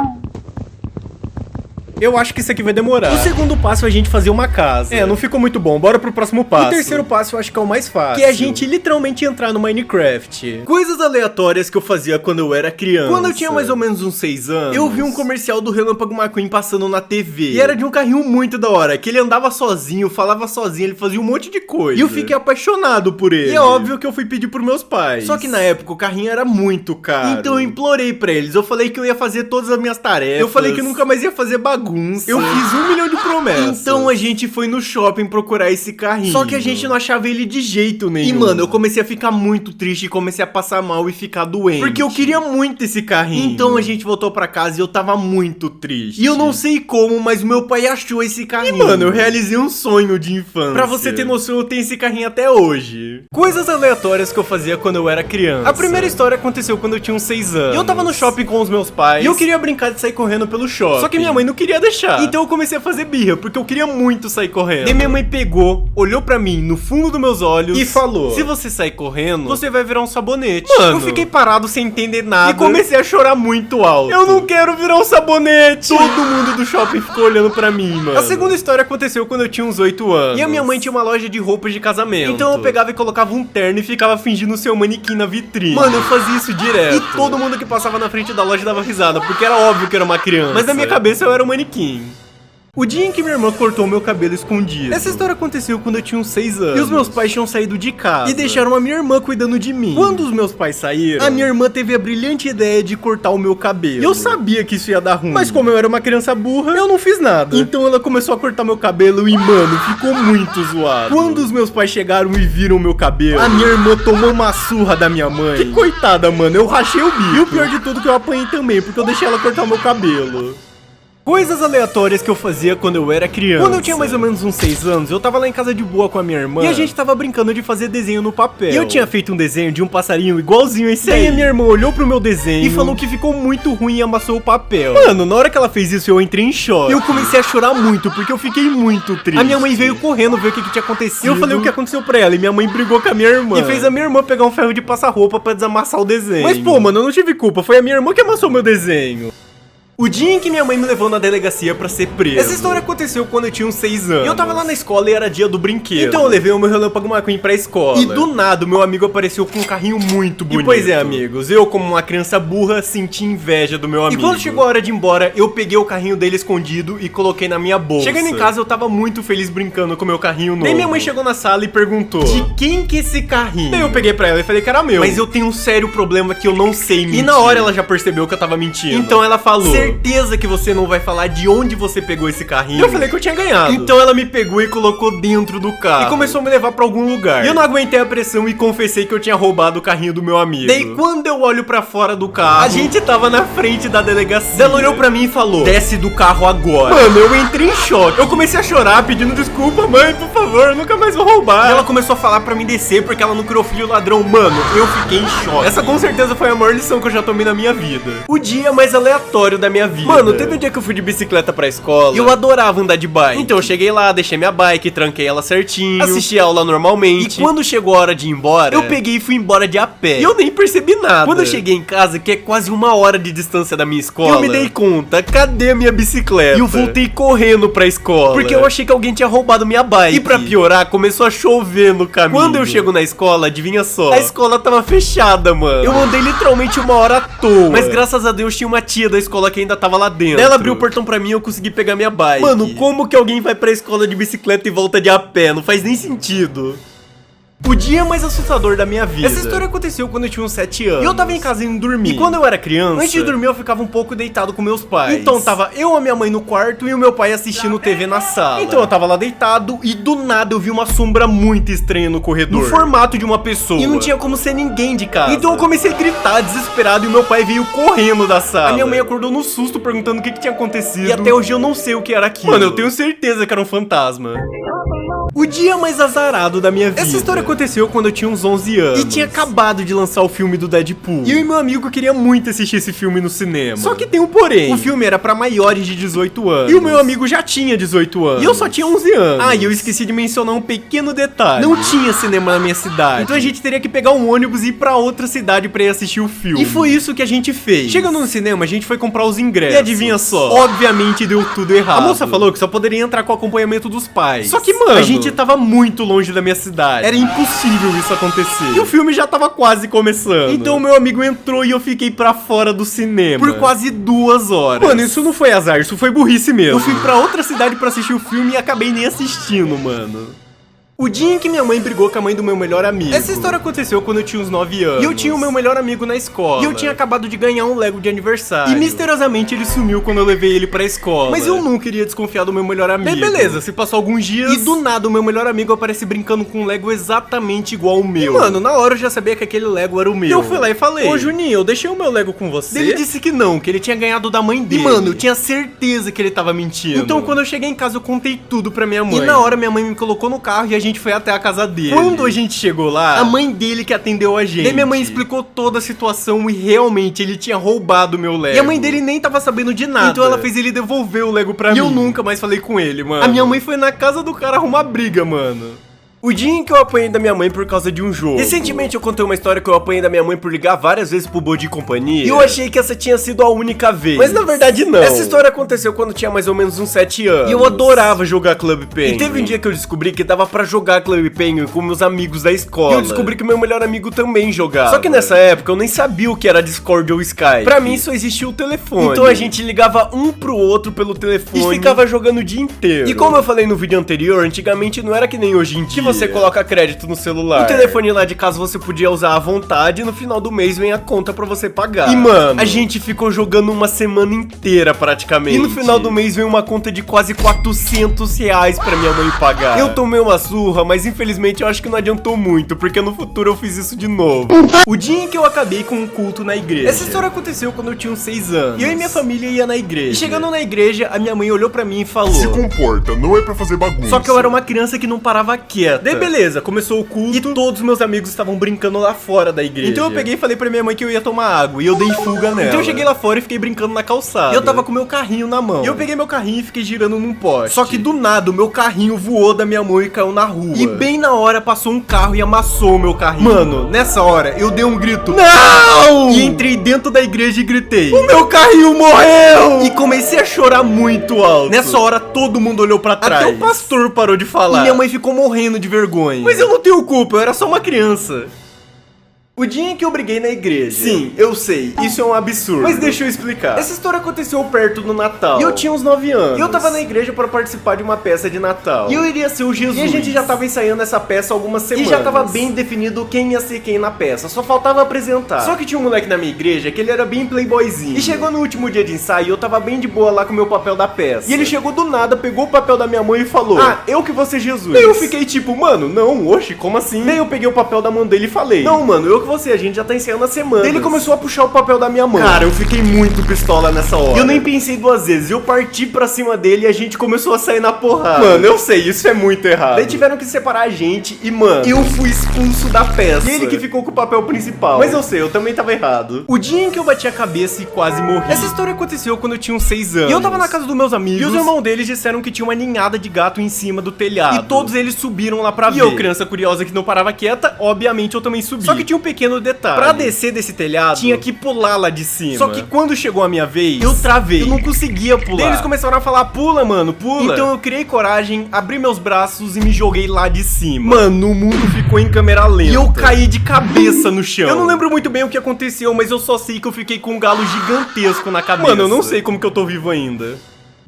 Eu acho que isso aqui vai demorar. O segundo passo é a gente fazer uma casa. É, não ficou muito bom, bora pro próximo passo. O terceiro passo eu acho que é o mais fácil, que é a gente literalmente entrar no Minecraft. Coisas aleatórias que eu fazia quando eu era criança. Quando eu tinha mais ou menos uns 6 anos, eu vi um comercial do Relâmpago McQueen passando na TV. E era de um carrinho muito da hora, que ele andava sozinho, falava sozinho, ele fazia um monte de coisa. E eu fiquei apaixonado por ele. E é óbvio que eu fui pedir pros meus pais. Só que na época o carrinho era muito caro. Então eu implorei pra eles, eu falei que eu ia fazer todas as minhas tarefas. Eu falei que eu nunca mais ia fazer bagunça. Eu fiz 1 milhão de promessas. Então a gente foi no shopping procurar esse carrinho. Só que a gente não achava ele de jeito nenhum. E mano, eu comecei a ficar muito triste, comecei a passar mal e ficar doente. Porque eu queria muito esse carrinho. Então a gente voltou pra casa e eu tava muito triste. E eu não sei como, mas meu pai achou esse carrinho. E mano, eu realizei um sonho de infância. Pra você ter noção, eu tenho esse carrinho até hoje. Coisas aleatórias que eu fazia quando eu era criança. A primeira história aconteceu quando eu tinha uns 6 anos. E eu tava no shopping com os meus pais. E eu queria brincar de sair correndo pelo shopping. Só que minha mãe não queria ia deixar. Então eu comecei a fazer birra, porque eu queria muito sair correndo. E minha mãe pegou, olhou pra mim no fundo dos meus olhos e falou: se você sair correndo, você vai virar um sabonete. Mano, eu fiquei parado sem entender nada e comecei a chorar muito alto. Eu não quero virar um sabonete. Todo mundo do shopping ficou olhando pra mim, mano. A segunda história aconteceu quando eu tinha uns 8 anos. E a minha mãe tinha uma loja de roupas de casamento. Então eu pegava e colocava um terno e ficava fingindo ser um manequim na vitrine. Mano, eu fazia isso direto. E todo mundo que passava na frente da loja dava risada, porque era óbvio que era uma criança. Mas na minha cabeça eu era um manequim. O dia em que minha irmã cortou meu cabelo escondido. Essa história aconteceu quando eu tinha uns 6 anos. E os meus pais tinham saído de casa e deixaram a minha irmã cuidando de mim. Quando os meus pais saíram, a minha irmã teve a brilhante ideia de cortar o meu cabelo. E eu sabia que isso ia dar ruim, mas como eu era uma criança burra, eu não fiz nada. Então ela começou a cortar meu cabelo e, mano, ficou muito zoado. Quando os meus pais chegaram e viram meu cabelo, a minha irmã tomou uma surra da minha mãe. Que coitada, mano, eu rachei o bico. E o pior de tudo que eu apanhei também, porque eu deixei ela cortar o meu cabelo. Coisas aleatórias que eu fazia quando eu era criança. Quando eu tinha mais ou menos uns 6 anos, eu tava lá em casa de boa com a minha irmã e a gente tava brincando de fazer desenho no papel. E eu tinha feito um desenho de um passarinho igualzinho esse aí. Daí a minha irmã olhou pro meu desenho e falou que ficou muito ruim e amassou o papel. Mano, na hora que ela fez isso, eu entrei em choque. Eu comecei a chorar muito, porque eu fiquei muito triste. A minha mãe veio correndo ver o que tinha acontecido. Eu falei o que aconteceu pra ela e minha mãe brigou com a minha irmã. E fez a minha irmã pegar um ferro de passar roupa pra desamassar o desenho. Mas pô, mano, eu não tive culpa, foi a minha irmã que amassou meu desenho. O dia em que minha mãe me levou na delegacia pra ser preso. Essa história aconteceu quando eu tinha uns 6 anos. E eu tava lá na escola e era dia do brinquedo. Então eu levei o meu Relâmpago McQueen pra escola. E do nada o meu amigo apareceu com um carrinho muito bonito. E pois é, amigos, eu como uma criança burra senti inveja do meu amigo. E quando chegou a hora de ir embora, eu peguei o carrinho dele escondido e coloquei na minha bolsa. Chegando em casa eu tava muito feliz brincando com o meu carrinho novo. Daí minha mãe chegou na sala e perguntou: de quem que é esse carrinho? Daí eu peguei pra ela e falei que era meu. Mas eu tenho um sério problema que eu não sei mentir. E na hora ela já percebeu que eu tava mentindo. Então ela falou: certeza que você não vai falar de onde você pegou esse carrinho? Eu falei que eu tinha ganhado. Então ela me pegou e colocou dentro do carro e começou a me levar pra algum lugar. E eu não aguentei a pressão e confessei que eu tinha roubado o carrinho do meu amigo. Daí quando eu olho pra fora do carro, a gente tava na frente da delegacia. Ela olhou pra mim e falou: desce do carro agora. Mano, eu entrei em choque. Eu comecei a chorar pedindo desculpa: mãe, por favor, eu nunca mais vou roubar. E ela começou a falar pra mim descer porque ela não criou filho ladrão. Mano, eu fiquei em choque. Essa com certeza foi a maior lição que eu já tomei na minha vida. O dia mais aleatório da minha vida. Mano, teve um dia que eu fui de bicicleta pra escola e eu adorava andar de bike. Então eu cheguei lá, deixei minha bike, tranquei ela certinho, assisti a aula normalmente. E quando chegou a hora de ir embora, eu peguei e fui embora de a pé. E eu nem percebi nada. Quando eu cheguei em casa, que é quase 1 hora de distância da minha escola, eu me dei conta: cadê a minha bicicleta? E eu voltei correndo pra escola, porque eu achei que alguém tinha roubado minha bike. E pra piorar, começou a chover no caminho. Quando eu chego na escola, adivinha só, a escola tava fechada, mano. Eu andei literalmente 1 hora à toa. Mas graças a Deus tinha uma tia da escola que ainda tava lá dentro. Ela abriu o portão pra mim e eu consegui pegar minha bike. Mano, como que alguém vai pra escola de bicicleta e volta de a pé? Não faz nem sentido. O dia mais assustador da minha vida. Essa história aconteceu quando eu tinha uns 7 anos. E eu tava em casa indo dormir. E quando eu era criança, antes de dormir eu ficava um pouco deitado com meus pais. Então tava eu, a minha mãe no quarto e o meu pai assistindo TV na sala. Então eu tava lá deitado e do nada eu vi uma sombra muito estranha no corredor, no formato de uma pessoa. E não tinha como ser ninguém de casa. Então eu comecei a gritar desesperado e o meu pai veio correndo da sala. A minha mãe acordou no susto perguntando o que tinha acontecido. E até hoje eu não sei o que era aquilo. Mano, eu tenho certeza que era um fantasma. O dia mais azarado da minha vida. Essa história aconteceu quando eu tinha uns 11 anos. E tinha acabado de lançar o filme do Deadpool. E eu e meu amigo queria muito assistir esse filme no cinema. Só que tem um porém. O filme era pra maiores de 18 anos. E o meu amigo já tinha 18 anos. E eu só tinha 11 anos. Ah, e eu esqueci de mencionar um pequeno detalhe. Não tinha cinema na minha cidade. Então a gente teria que pegar um ônibus e ir pra outra cidade pra ir assistir o filme. E foi isso que a gente fez. Chegando no cinema, a gente foi comprar os ingressos. E adivinha só? Obviamente deu tudo errado. A moça falou que só poderia entrar com o acompanhamento dos pais. Só que, mano, a gente tava muito longe da minha cidade. Era impossível isso acontecer. E o filme já tava quase começando. Então meu amigo entrou e eu fiquei pra fora do cinema por quase 2 horas. Mano, isso não foi azar, isso foi burrice mesmo. Eu fui pra outra cidade pra assistir o filme e acabei nem assistindo, mano. O dia em que minha mãe brigou com a mãe do meu melhor amigo. Essa história aconteceu quando eu tinha uns 9 anos. E eu tinha o meu melhor amigo na escola. E eu tinha acabado de ganhar um Lego de aniversário. E misteriosamente ele sumiu quando eu levei ele pra escola. Mas eu nunca iria desconfiar do meu melhor amigo. Daí beleza, se passou alguns dias e do nada o meu melhor amigo aparece brincando com um Lego exatamente igual ao meu. E mano, na hora eu já sabia que aquele Lego era o meu. E eu fui lá e falei: ô Juninho, eu deixei o meu Lego com você? Ele disse que não, que ele tinha ganhado da mãe dele. E mano, eu tinha certeza que ele tava mentindo. Então quando eu cheguei em casa eu contei tudo pra minha mãe. E na hora minha mãe me colocou no carro e a gente gente foi até a casa dele. Quando a gente chegou lá, a mãe dele que atendeu a gente. Daí minha mãe explicou toda a situação e realmente ele tinha roubado meu Lego. E a mãe dele nem tava sabendo de nada. Então ela fez ele devolver o Lego pra mim. E eu nunca mais falei com ele, mano. A minha mãe foi na casa do cara arrumar briga, mano. O dia em que eu apanhei da minha mãe por causa de um jogo. Recentemente eu contei uma história que eu apanhei da minha mãe por ligar várias vezes pro Bode e Companhia. E eu achei que essa tinha sido a única vez. Mas na verdade não. Essa história aconteceu quando eu tinha mais ou menos uns 7 anos. E eu adorava jogar Club Penguin. E teve um dia que eu descobri que dava pra jogar Club Penguin com meus amigos da escola. E eu descobri que meu melhor amigo também jogava. Só que nessa época eu nem sabia o que era Discord ou Skype. Pra mim só existia o telefone. Então a gente ligava um pro outro pelo telefone e ficava jogando o dia inteiro. E como eu falei no vídeo anterior, antigamente não era que nem hoje em dia, que você coloca crédito no celular. O telefone lá de casa você podia usar à vontade e no final do mês vem a conta pra você pagar. E mano, a gente ficou jogando uma semana inteira praticamente. E no final do mês veio uma conta de quase 400 reais pra minha mãe pagar. Eu tomei uma surra, mas infelizmente eu acho que não adiantou muito, porque no futuro eu fiz isso de novo. O dia em que eu acabei com um culto na igreja. Essa história aconteceu quando eu tinha uns 6 anos. E eu e minha família ia na igreja. E chegando na igreja, a minha mãe olhou pra mim e falou: se comporta, não é pra fazer bagunça. Só que eu era uma criança que não parava quieta. Daí beleza, começou o culto e todos os meus amigos estavam brincando lá fora da igreja. Então eu peguei e falei pra minha mãe que eu ia tomar água e eu dei fuga nela. Então eu cheguei lá fora e fiquei brincando na calçada. E eu tava com meu carrinho na mão. E eu peguei meu carrinho e fiquei girando num poste. Só que do nada o meu carrinho voou da minha mão e caiu na rua. E bem na hora passou um carro e amassou o meu carrinho. Mano, nessa hora eu dei um grito: não! E entrei dentro da igreja e gritei: o meu carrinho morreu! E comecei a chorar muito alto. Nessa hora todo mundo olhou pra trás. Até o pastor parou de falar. E minha mãe ficou morrendo de vergonha. Mas eu não tenho culpa, eu era só uma criança. O dia em que eu briguei na igreja. Sim, eu sei, isso é um absurdo. Mas deixa eu explicar. Essa história aconteceu perto do Natal. E eu tinha uns 9 anos. E eu tava na igreja pra participar de uma peça de Natal. E eu iria ser o Jesus. E a gente já tava ensaiando essa peça há algumas semanas. E já tava bem definido quem ia ser quem na peça. Só faltava apresentar. Só que tinha um moleque na minha igreja que ele era bem playboyzinho. E chegou no último dia de ensaio e eu tava bem de boa lá com o meu papel da peça. E ele chegou do nada, pegou o papel da minha mãe e falou: ah, eu que vou ser Jesus. Daí eu fiquei tipo, mano, não, oxe, como assim? Daí eu peguei o papel da mão dele e falei: não, mano, eu que você, a gente já tá ensaiando a semana. Daí ele começou a puxar o papel da minha mão. Cara, eu fiquei muito pistola nessa hora. Eu nem pensei 2 vezes, eu parti pra cima dele e a gente começou a sair na porrada. Mano, eu sei, isso é muito errado. Daí tiveram que separar a gente e, mano, eu fui expulso da peça. E ele que ficou com o papel principal. Mas eu sei, eu também tava errado. O dia em que eu bati a cabeça e quase morri. Essa história aconteceu quando eu tinha uns 6 anos. E eu tava na casa dos meus amigos. E os irmãos deles disseram que tinha uma ninhada de gato em cima do telhado. E todos eles subiram lá pra ver. E eu, criança curiosa que não parava quieta, obviamente eu também subi. Só que tinha um pequeno detalhe. Pra descer desse telhado, tinha que pular lá de cima. Só que quando chegou a minha vez, eu travei. Eu não conseguia pular. Daí eles começaram a falar: pula, mano, pula. Então eu criei coragem, abri meus braços e me joguei lá de cima. Mano, o mundo ficou em câmera lenta. E eu caí de cabeça no chão. Eu não lembro muito bem o que aconteceu, mas eu só sei que eu fiquei com um galo gigantesco na cabeça. Mano, eu não sei como que eu tô vivo ainda.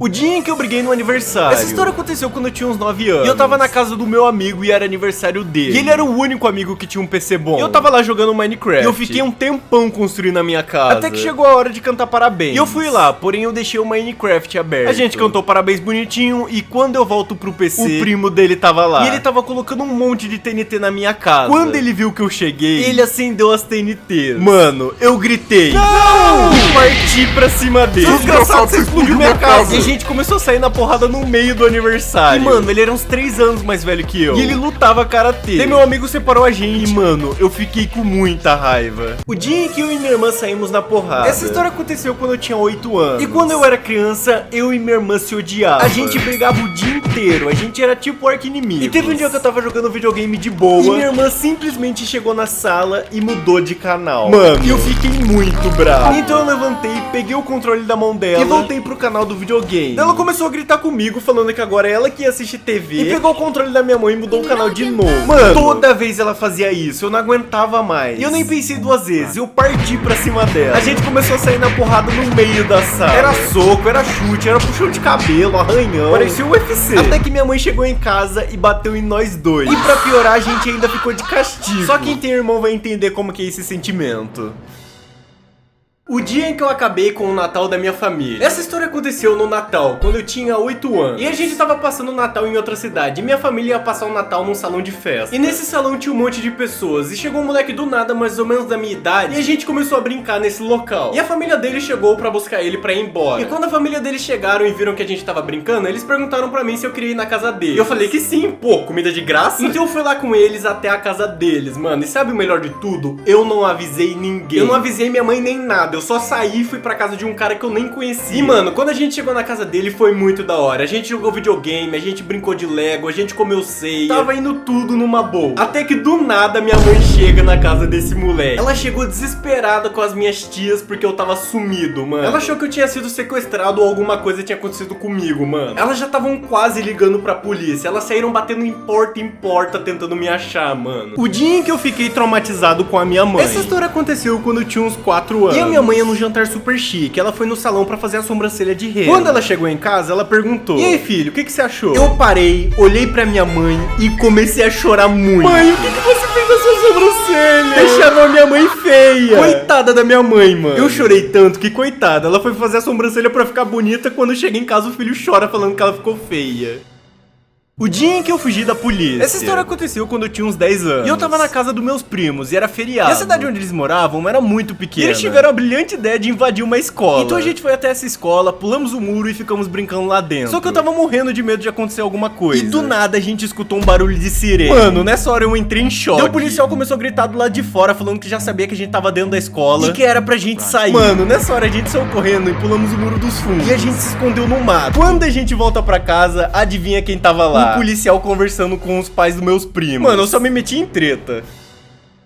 O dia em que eu briguei no aniversário. Essa história aconteceu quando eu tinha uns 9 anos. E eu tava na casa do meu amigo e era aniversário dele. E ele era o único amigo que tinha um PC bom. E eu tava lá jogando Minecraft. E eu fiquei um tempão construindo a minha casa. Até que chegou a hora de cantar parabéns. E eu fui lá, porém eu deixei o Minecraft aberto. A gente cantou parabéns bonitinho e quando eu volto pro PC, o primo dele tava lá. E ele tava colocando um monte de TNT na minha casa. Quando ele viu que eu cheguei, ele acendeu as TNTs. Mano, eu gritei: não! E parti pra cima dele. Desgraçado, você explodiu minha casa. E a gente começou a sair na porrada no meio do aniversário. E, mano, ele era uns 3 anos mais velho que eu. E ele lutava karatê. Daí meu amigo separou a gente. E, mano, eu fiquei com muita raiva. O dia em que eu e minha irmã saímos na porrada. Essa história aconteceu quando eu tinha 8 anos. E quando eu era criança, eu e minha irmã se odiavam. A gente brigava o dia inteiro. A gente era tipo arqui-inimigo. E teve um dia que eu tava jogando videogame de boa. E minha irmã simplesmente chegou na sala e mudou de canal. Mano, e eu fiquei muito bravo. Então eu levantei, peguei o controle da mão dela e voltei pro canal do videogame. Ela começou a gritar comigo, falando que agora é ela que ia assistir TV. E pegou o controle da minha mãe e mudou o canal de novo. Mano, toda vez ela fazia isso, eu não aguentava mais. E eu nem pensei 2 vezes, eu parti pra cima dela. A gente começou a sair na porrada no meio da sala. Era soco, era chute, era puxão de cabelo, arranhão. Parecia o UFC. Até que minha mãe chegou em casa e bateu em nós dois. E pra piorar, a gente ainda ficou de castigo. Só quem tem irmão vai entender como que é esse sentimento. O dia em que eu acabei com o Natal da minha família. Essa história aconteceu no Natal, quando eu tinha 8 anos. E a gente tava passando o Natal em outra cidade. E minha família ia passar o Natal num salão de festa. E nesse salão tinha um monte de pessoas. E chegou um moleque do nada, mais ou menos da minha idade. E a gente começou a brincar nesse local. E a família dele chegou pra buscar ele pra ir embora. E quando a família dele chegaram e viram que a gente tava brincando, eles perguntaram pra mim se eu queria ir na casa dele. E eu falei que sim, pô, comida de graça. Então eu fui lá com eles até a casa deles, mano. E sabe o melhor de tudo? Eu não avisei ninguém. Eu não avisei minha mãe nem nada. Eu só saí e fui pra casa de um cara que eu nem conhecia. E mano, quando a gente chegou na casa dele foi muito da hora. A gente jogou videogame, a gente brincou de Lego, a gente comeu ceia. Tava indo tudo numa boa. Até que do nada minha mãe chega na casa desse moleque. Ela chegou desesperada com as minhas tias porque eu tava sumido, mano. Ela achou que eu tinha sido sequestrado ou alguma coisa tinha acontecido comigo, mano. Elas já estavam quase ligando pra polícia. Elas saíram batendo em porta tentando me achar, mano. O dia em que eu fiquei traumatizado com a minha mãe. Essa história aconteceu quando eu tinha uns 4 anos. E a minha mãe ia num jantar super chique. Ela foi no salão pra fazer a sobrancelha de rena. Quando ela chegou em casa, ela perguntou: "E aí, filho, o que você achou?" Eu parei, olhei pra minha mãe e comecei a chorar muito. Mãe, o que você fez na sua sobrancelha? Deixaram a minha mãe feia. Coitada da minha mãe, mano. Eu chorei tanto que, coitada, ela foi fazer a sobrancelha pra ficar bonita. Quando chega em casa, o filho chora falando que ela ficou feia. O dia em que eu fugi da polícia. Essa história aconteceu quando eu tinha uns 10 anos. E eu tava na casa dos meus primos, e era feriado. E a cidade onde eles moravam era muito pequena. E eles tiveram a brilhante ideia de invadir uma escola. Então a gente foi até essa escola, pulamos o muro e ficamos brincando lá dentro. Só que eu tava morrendo de medo de acontecer alguma coisa. E do nada a gente escutou um barulho de sirene. Mano, nessa hora eu entrei em choque. Daí o policial começou a gritar do lado de fora, falando que já sabia que a gente tava dentro da escola e que era pra gente sair. Mano, nessa hora a gente saiu correndo e pulamos o muro dos fundos. E a gente se escondeu no mato. Quando a gente volta pra casa, adivinha quem tava lá? Um policial conversando com os pais dos meus primos. Mano, eu só me meti em treta.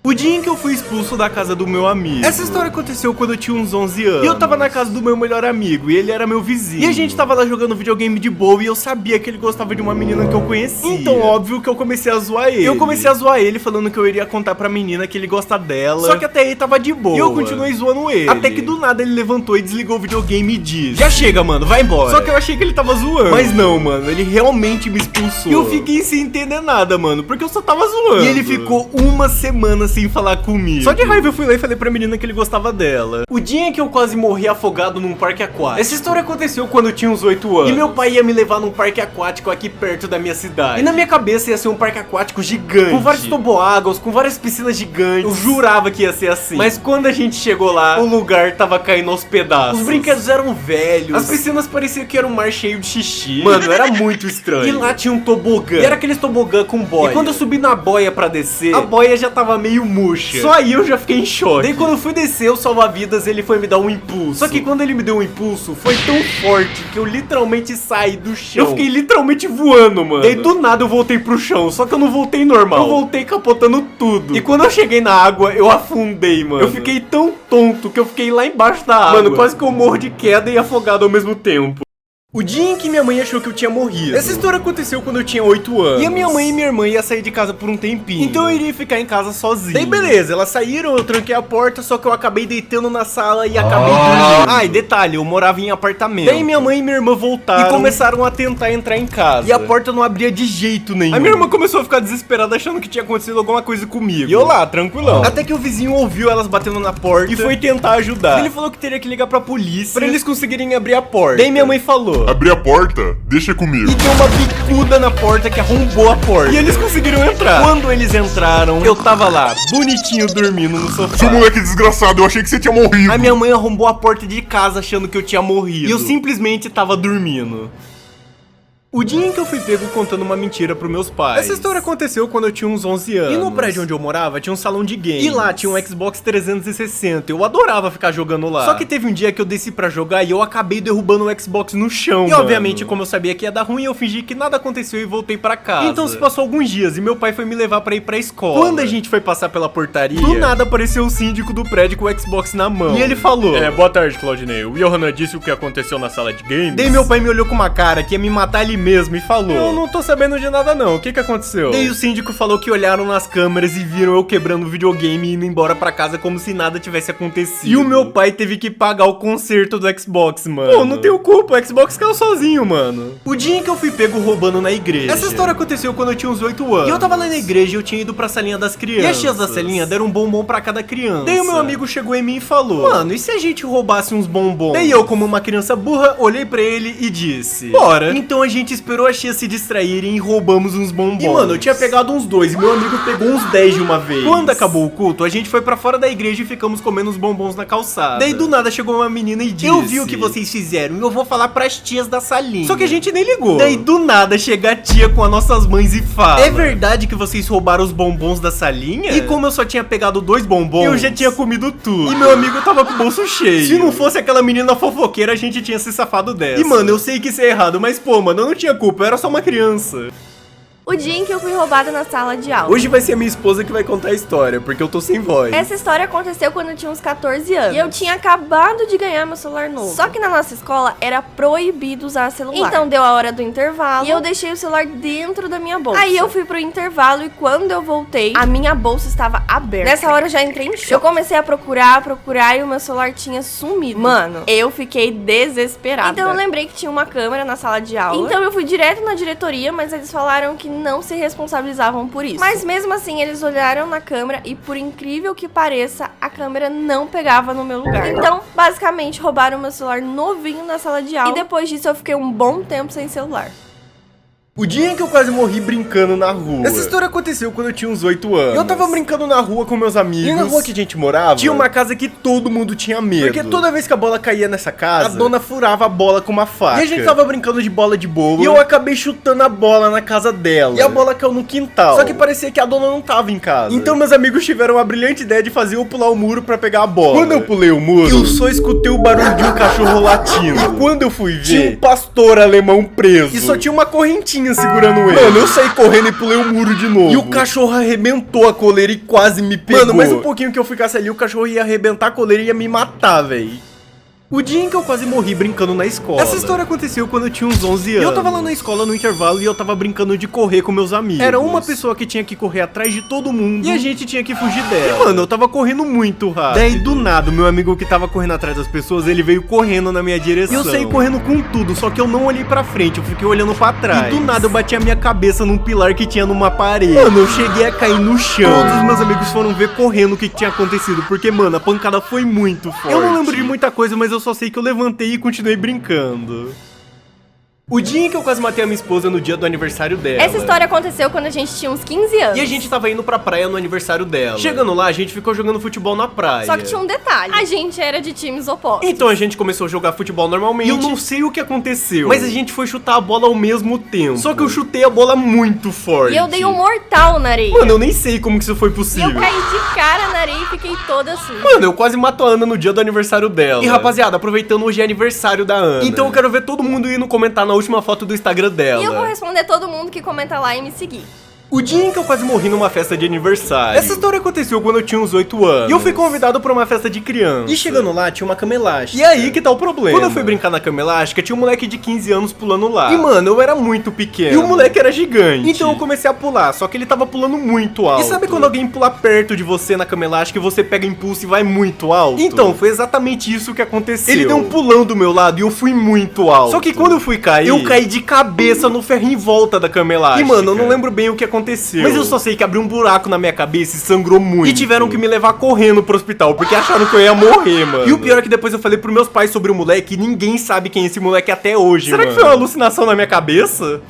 O dia em que eu fui expulso da casa do meu amigo. Essa história aconteceu quando eu tinha uns 11 anos. E eu tava na casa do meu melhor amigo, e ele era meu vizinho. E a gente tava lá jogando videogame de boa, e eu sabia que ele gostava de uma menina que eu conhecia. Então, óbvio que eu comecei a zoar ele. Eu comecei a zoar ele, falando que eu iria contar pra menina que ele gosta dela. Só que até aí tava de boa. E eu continuei zoando ele. Até que do nada ele levantou e desligou o videogame e disse: "Já chega, mano, vai embora." Só que eu achei que ele tava zoando. Mas não, mano, ele realmente me expulsou. E eu fiquei sem entender nada, mano, porque eu só tava zoando. E ele ficou uma semana sem falar comigo. Só de raiva eu fui lá e falei pra menina que ele gostava dela. O dia em que eu quase morri afogado num parque aquático. Essa história aconteceu quando eu tinha uns 8 anos. E meu pai ia me levar num parque aquático aqui perto da minha cidade. E na minha cabeça ia ser um parque aquático gigante, com vários toboáguas, com várias piscinas gigantes. Eu jurava que ia ser assim. Mas quando a gente chegou lá, o lugar tava caindo aos pedaços. Os brinquedos eram velhos. As piscinas pareciam que era um mar cheio de xixi. Mano, era muito estranho. E lá tinha um tobogã. E era aqueles tobogã com boia. E quando eu subi na boia pra descer, a boia já tava meio murcha. Só aí eu já fiquei em choque. Daí quando eu fui descer, o salva-vidas, ele foi me dar um impulso. Só que quando ele me deu um impulso, foi tão forte que eu literalmente saí do chão. Eu fiquei literalmente voando, mano. Daí do nada eu voltei pro chão, só que eu não voltei normal. Eu voltei capotando tudo. E quando eu cheguei na água, eu afundei, mano. Eu fiquei tão tonto que eu fiquei lá embaixo da água. Mano, quase que eu morro de queda e afogado ao mesmo tempo. O dia em que minha mãe achou que eu tinha morrido. Essa história aconteceu quando eu tinha 8 anos. E a minha mãe e minha irmã iam sair de casa por um tempinho. Então eu iria ficar em casa sozinho. Daí beleza, elas saíram, eu tranquei a porta, só que eu acabei deitando na sala e acabei dormindo. Ah, e detalhe, eu morava em apartamento. Daí minha mãe e minha irmã voltaram e começaram a tentar entrar em casa. E a porta não abria de jeito nenhum. A minha irmã começou a ficar desesperada, achando que tinha acontecido alguma coisa comigo. E eu lá, tranquilão. Até que o vizinho ouviu elas batendo na porta e foi tentar ajudar. Ele falou que teria que ligar pra polícia pra eles conseguirem abrir a porta. Daí minha mãe falou: "Abrir a porta? Deixa comigo." E deu uma bicuda na porta que arrombou a porta. E eles conseguiram entrar. Quando eles entraram, eu tava lá, bonitinho, dormindo no sofá. Seu moleque desgraçado, eu achei que você tinha morrido. A minha mãe arrombou a porta de casa achando que eu tinha morrido. E eu simplesmente tava dormindo. O dia em que eu fui pego contando uma mentira pros meus pais. Essa história aconteceu quando eu tinha uns 11 anos. E no prédio onde eu morava tinha um salão de game. E lá tinha um Xbox 360. Eu adorava ficar jogando lá. Só que teve um dia que eu desci pra jogar e eu acabei derrubando o Xbox no chão. E obviamente, como eu sabia que ia dar ruim, eu fingi que nada aconteceu e voltei pra casa. Então se passou alguns dias e meu pai foi me levar pra ir pra escola. Quando a gente foi passar pela portaria, do nada apareceu o síndico do prédio com o Xbox na mão. E ele falou: boa tarde, Claudinei. O Johanna disse o que aconteceu na sala de games. Daí meu pai me olhou com uma cara que ia me matar ali mesmo e falou: eu não tô sabendo de nada não, o que aconteceu? Daí o síndico falou que olharam nas câmeras e viram eu quebrando o videogame e indo embora pra casa como se nada tivesse acontecido. E o meu pai teve que pagar o conserto do Xbox, mano. Pô, não tenho culpa, o Xbox caiu sozinho, mano. O dia em que eu fui pego roubando na igreja. Essa história aconteceu quando eu tinha uns 8 anos. E eu tava lá na igreja e eu tinha ido pra salinha das crianças. E as tias da salinha deram um bombom pra cada criança. Daí o meu amigo chegou em mim e falou: mano, e se a gente roubasse uns bombons? Daí eu, como uma criança burra, olhei pra ele e disse: bora. Então a gente esperou as tias se distraírem e roubamos uns bombons. E mano, eu tinha pegado uns 2 e meu amigo pegou uns 10 de uma vez. Quando acabou o culto, a gente foi pra fora da igreja e ficamos comendo uns bombons na calçada. Daí do nada chegou uma menina e disse: eu vi o que vocês fizeram e eu vou falar pras tias da salinha. Só que a gente nem ligou. Daí do nada chega a tia com as nossas mães e fala: é verdade que vocês roubaram os bombons da salinha? E como eu só tinha pegado 2 bombons, eu já tinha comido tudo. E meu amigo tava com o bolso cheio. Se não fosse aquela menina fofoqueira, a gente tinha se safado dessa. E mano, eu sei que isso é errado, mas pô, mano, eu não tinha culpa, eu era só uma criança. O dia em que eu fui roubada na sala de aula. Hoje vai ser a minha esposa que vai contar a história, porque eu tô sem voz. Essa história aconteceu quando eu tinha uns 14 anos. E eu tinha acabado de ganhar meu celular novo. Só que na nossa escola era proibido usar celular. Então deu a hora do intervalo e eu deixei o celular dentro da minha bolsa. Aí eu fui pro intervalo e quando eu voltei, a minha bolsa estava aberta. Nessa hora eu já entrei em choque. Eu comecei a procurar e o meu celular tinha sumido. Mano, eu fiquei desesperada. Então eu lembrei que tinha uma câmera na sala de aula. Então eu fui direto na diretoria, mas eles falaram que não se responsabilizavam por isso. Mas mesmo assim, eles olharam na câmera e por incrível que pareça, a câmera não pegava no meu lugar. Então, basicamente, roubaram meu celular novinho na sala de aula. E depois disso, eu fiquei um bom tempo sem celular. O dia em que eu quase morri brincando na rua. Essa história aconteceu quando eu tinha uns 8 anos. Eu tava brincando na rua com meus amigos. E na rua que a gente morava, tinha uma casa que todo mundo tinha medo. Porque toda vez que a bola caía nessa casa, a dona furava a bola com uma faca. E a gente tava brincando de bola de bolo. E eu acabei chutando a bola na casa dela. E a bola caiu no quintal. Só que parecia que a dona não tava em casa. Então meus amigos tiveram a brilhante ideia de fazer eu pular o muro pra pegar a bola. Quando eu pulei o muro, eu só escutei o barulho de um cachorro latindo. E quando eu fui ver, tinha um pastor alemão preso. E só tinha uma correntinha segurando ele. Mano, eu saí correndo e pulei o muro de novo. E o cachorro arrebentou a coleira e quase me pegou. Mano, mais um pouquinho que eu ficasse ali, o cachorro ia arrebentar a coleira e ia me matar, velho. O dia em que eu quase morri brincando na escola. Essa história aconteceu quando eu tinha uns 11 anos. E eu tava lá na escola no intervalo e eu tava brincando de correr com meus amigos. Era uma pessoa que tinha que correr atrás de todo mundo e a gente tinha que fugir dela. E mano, eu tava correndo muito rápido. Daí do nada, o meu amigo que tava correndo atrás das pessoas, ele veio correndo na minha direção. E eu saí correndo com tudo, só que eu não olhei pra frente, eu fiquei olhando pra trás. E do nada eu bati a minha cabeça num pilar que tinha numa parede. Mano, eu cheguei a cair no chão. Todos os meus amigos foram ver correndo o que tinha acontecido, porque mano, a pancada foi muito forte. Eu não lembro de muita coisa, mas eu só sei que eu levantei e continuei brincando. O dia em que eu quase matei a minha esposa no dia do aniversário dela. Essa história aconteceu quando a gente tinha uns 15 anos. E a gente tava indo pra praia no aniversário dela. Chegando lá, a gente ficou jogando futebol na praia. Só que tinha um detalhe. A gente era de times opostos. Então a gente começou a jogar futebol normalmente. E eu não sei o que aconteceu, mas a gente foi chutar a bola ao mesmo tempo. Só que eu chutei a bola muito forte. E eu dei um mortal na areia. Mano, eu nem sei como que isso foi possível. E eu caí de cara na areia e fiquei toda suja. Mano, eu quase mato a Ana no dia do aniversário dela. E rapaziada, aproveitando, hoje é aniversário da Ana. Então eu quero ver todo mundo indo comentar na última foto do Instagram dela. E eu vou responder todo mundo que comenta lá e me seguir. O dia em que eu quase morri numa festa de aniversário. Essa história aconteceu quando eu tinha uns 8 anos. E eu fui convidado pra uma festa de criança. E chegando lá, tinha uma cama elástica. E aí que tá o problema. Quando eu fui brincar na cama elástica, tinha um moleque de 15 anos pulando lá. E mano, eu era muito pequeno. E o moleque era gigante. Então eu comecei a pular, só que ele tava pulando muito alto. E sabe quando alguém pula perto de você na cama elástica e você pega impulso e vai muito alto? Então, foi exatamente isso que aconteceu. Ele deu um pulão do meu lado e eu fui muito alto. Só que quando eu fui cair, eu caí de cabeça no ferro em volta da cama elástica. E mano, eu não lembro bem o que aconteceu. Mas eu só sei que abriu um buraco na minha cabeça e sangrou muito. E tiveram que me levar correndo pro hospital, porque acharam que eu ia morrer, mano. E o pior é que depois eu falei pros meus pais sobre o moleque e ninguém sabe quem é esse moleque até hoje, mano. Será que foi uma alucinação na minha cabeça?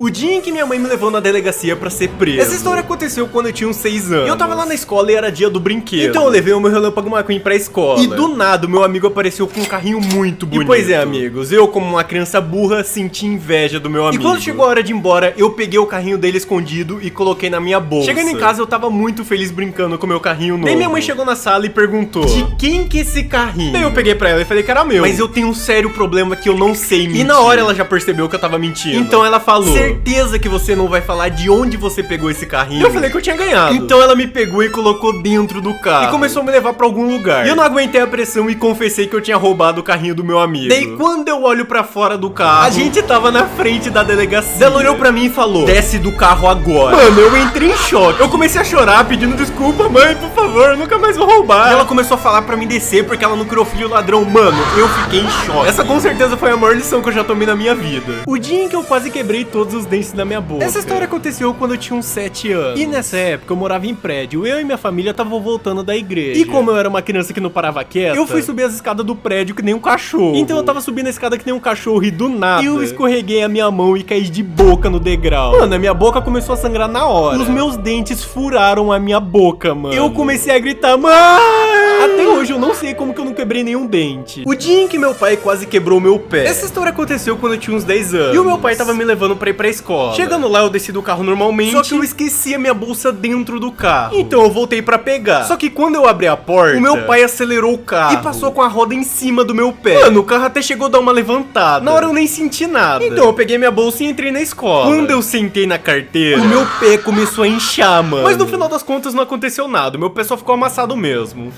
O dia em que minha mãe me levou na delegacia pra ser preso. Essa história aconteceu quando eu tinha uns 6 anos. E eu tava lá na escola e era dia do brinquedo. Então eu levei o meu Relâmpago McQueen pra escola. E do nada, o meu amigo apareceu com um carrinho muito bonito. E pois é, amigos, eu como uma criança burra, senti inveja do meu amigo. E quando chegou a hora de ir embora, eu peguei o carrinho dele escondido e coloquei na minha bolsa. Chegando em casa, eu tava muito feliz brincando com o meu carrinho novo. Daí minha mãe chegou na sala e perguntou: de quem que é esse carrinho? Daí eu peguei pra ela e falei que era meu. Mas eu tenho um sério problema que eu não sei mentir. E na hora ela já percebeu que eu tava mentindo. Então ela falou: certeza que você não vai falar de onde você pegou esse carrinho. Eu falei que eu tinha ganhado. Então ela me pegou e colocou dentro do carro. E começou a me levar pra algum lugar. E eu não aguentei a pressão e confessei que eu tinha roubado o carrinho do meu amigo. Daí quando eu olho pra fora do carro, a gente tava na frente da delegacia. Ela olhou pra mim e falou: desce do carro agora. Mano, eu entrei em choque. Eu comecei a chorar pedindo desculpa. Mãe, por favor, eu nunca mais vou roubar. E ela começou a falar pra mim descer porque ela não criou filho ladrão. Mano, eu fiquei em choque. Essa com certeza foi a maior lição que eu já tomei na minha vida. O dia em que eu quase quebrei todos os dentes da minha boca. Essa história aconteceu quando eu tinha uns 7 anos. E nessa época eu morava em prédio. Eu e minha família estavam voltando da igreja. E como eu era uma criança que não parava quieta, eu fui subir as escadas do prédio que nem um cachorro. Então eu tava subindo a escada que nem um cachorro e do nada eu escorreguei a minha mão e caí de boca no degrau. Mano, a minha boca começou a sangrar na hora. Os meus dentes furaram a minha boca, mano. Eu comecei a gritar: mãe! Até hoje eu não sei como que eu não quebrei nenhum dente. O dia em que meu pai quase quebrou meu pé. Essa história aconteceu quando eu tinha uns 10 anos. E o meu pai tava me levando pra ir pra escola. Chegando lá, eu desci do carro normalmente, só que eu esqueci a minha bolsa dentro do carro. Então eu voltei pra pegar. Só que quando eu abri a porta, o meu pai acelerou o carro e passou com a roda em cima do meu pé. Mano, o carro até chegou a dar uma levantada. Na hora eu nem senti nada. Então eu peguei minha bolsa e entrei na escola. Quando eu sentei na carteira, o meu pé começou a inchar, mano. Mas no final das contas não aconteceu nada. O meu pé só ficou amassado mesmo.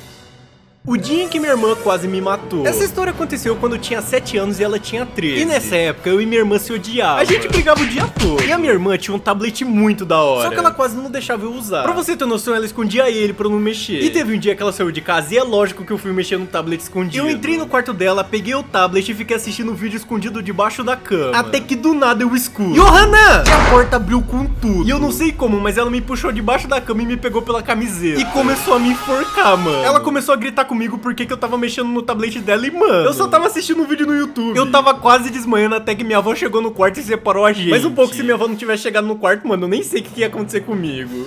O dia em que minha irmã quase me matou. Essa história aconteceu quando eu tinha 7 anos e ela tinha 13. E nessa época eu e minha irmã se odiavam. A gente brigava o dia todo. E a minha irmã tinha um tablet muito da hora. Só que ela quase não deixava eu usar. Pra você ter noção, ela escondia ele pra eu não mexer. E teve um dia que ela saiu de casa e é lógico que eu fui mexer no tablet escondido. Eu entrei no quarto dela, peguei o tablet e fiquei assistindo o vídeo escondido debaixo da cama. Até que do nada eu escuto: Johanna! E a porta abriu com tudo. E eu não sei como, mas ela me puxou debaixo da cama e me pegou pela camiseta. E começou a me enforcar, mano. Ela começou a gritar comigo porque eu tava mexendo no tablet dela e, mano, eu só tava assistindo um vídeo no YouTube. Eu tava quase desmanhando até que minha avó chegou no quarto e separou a gente. Mas um pouco, se minha avó não tivesse chegado no quarto, mano, eu nem sei o que ia acontecer comigo.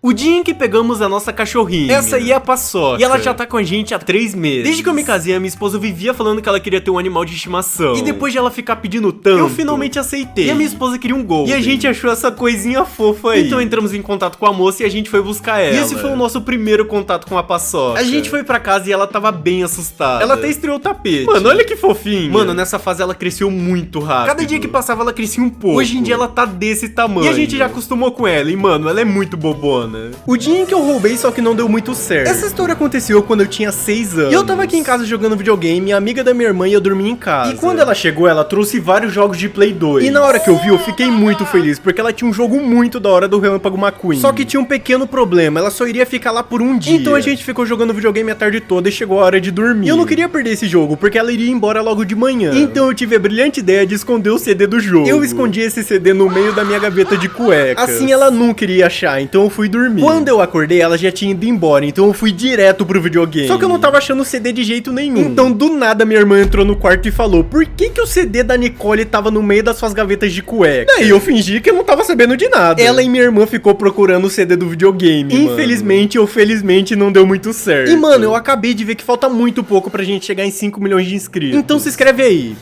O dia em que pegamos a nossa cachorrinha. Essa aí é a Paçoca. E ela já tá com a gente há 3 meses. Desde que eu me casei, a minha esposa vivia falando que ela queria ter um animal de estimação. E depois de ela ficar pedindo tanto, eu finalmente aceitei. E a minha esposa queria um Golden. E a gente achou essa coisinha fofa aí. Então entramos em contato com a moça e a gente foi buscar ela. E esse foi o nosso primeiro contato com a Paçoca. A gente foi pra casa e ela tava bem assustada. Ela até estreou o tapete. Mano, olha que fofinho. Mano, nessa fase ela cresceu muito rápido. Cada dia que passava ela crescia um pouco. Hoje em dia ela tá desse tamanho. E a gente já acostumou com ela. E mano, ela é muito bobona. O dia em que eu roubei, só que não deu muito certo. Essa história aconteceu quando eu tinha 6 anos. E eu tava aqui em casa jogando videogame, a amiga da minha irmã e eu dormia em casa. E quando ela chegou, ela trouxe vários jogos de Play 2. E na hora que eu vi, eu fiquei muito feliz, porque ela tinha um jogo muito da hora do Relâmpago McQueen. Só que tinha um pequeno problema, ela só iria ficar lá por um dia. Então a gente ficou jogando videogame a tarde toda e chegou a hora de dormir. E eu não queria perder esse jogo, porque ela iria embora logo de manhã. Então eu tive a brilhante ideia de esconder o CD do jogo. Eu escondi esse CD no meio da minha gaveta de cuecas. Assim ela nunca iria achar, então eu fui dormir. Quando eu acordei, ela já tinha ido embora, então eu fui direto pro videogame. Só que eu não tava achando o CD de jeito nenhum. Então do nada minha irmã entrou no quarto e falou: por que que o CD da Nicole tava no meio das suas gavetas de cueca? Daí eu fingi que eu não tava sabendo de nada. Ela e minha irmã ficou procurando o CD do videogame. Infelizmente ou felizmente não deu muito certo. E mano, eu acabei de ver que falta muito pouco pra gente chegar em 5 milhões de inscritos. Então se inscreve aí.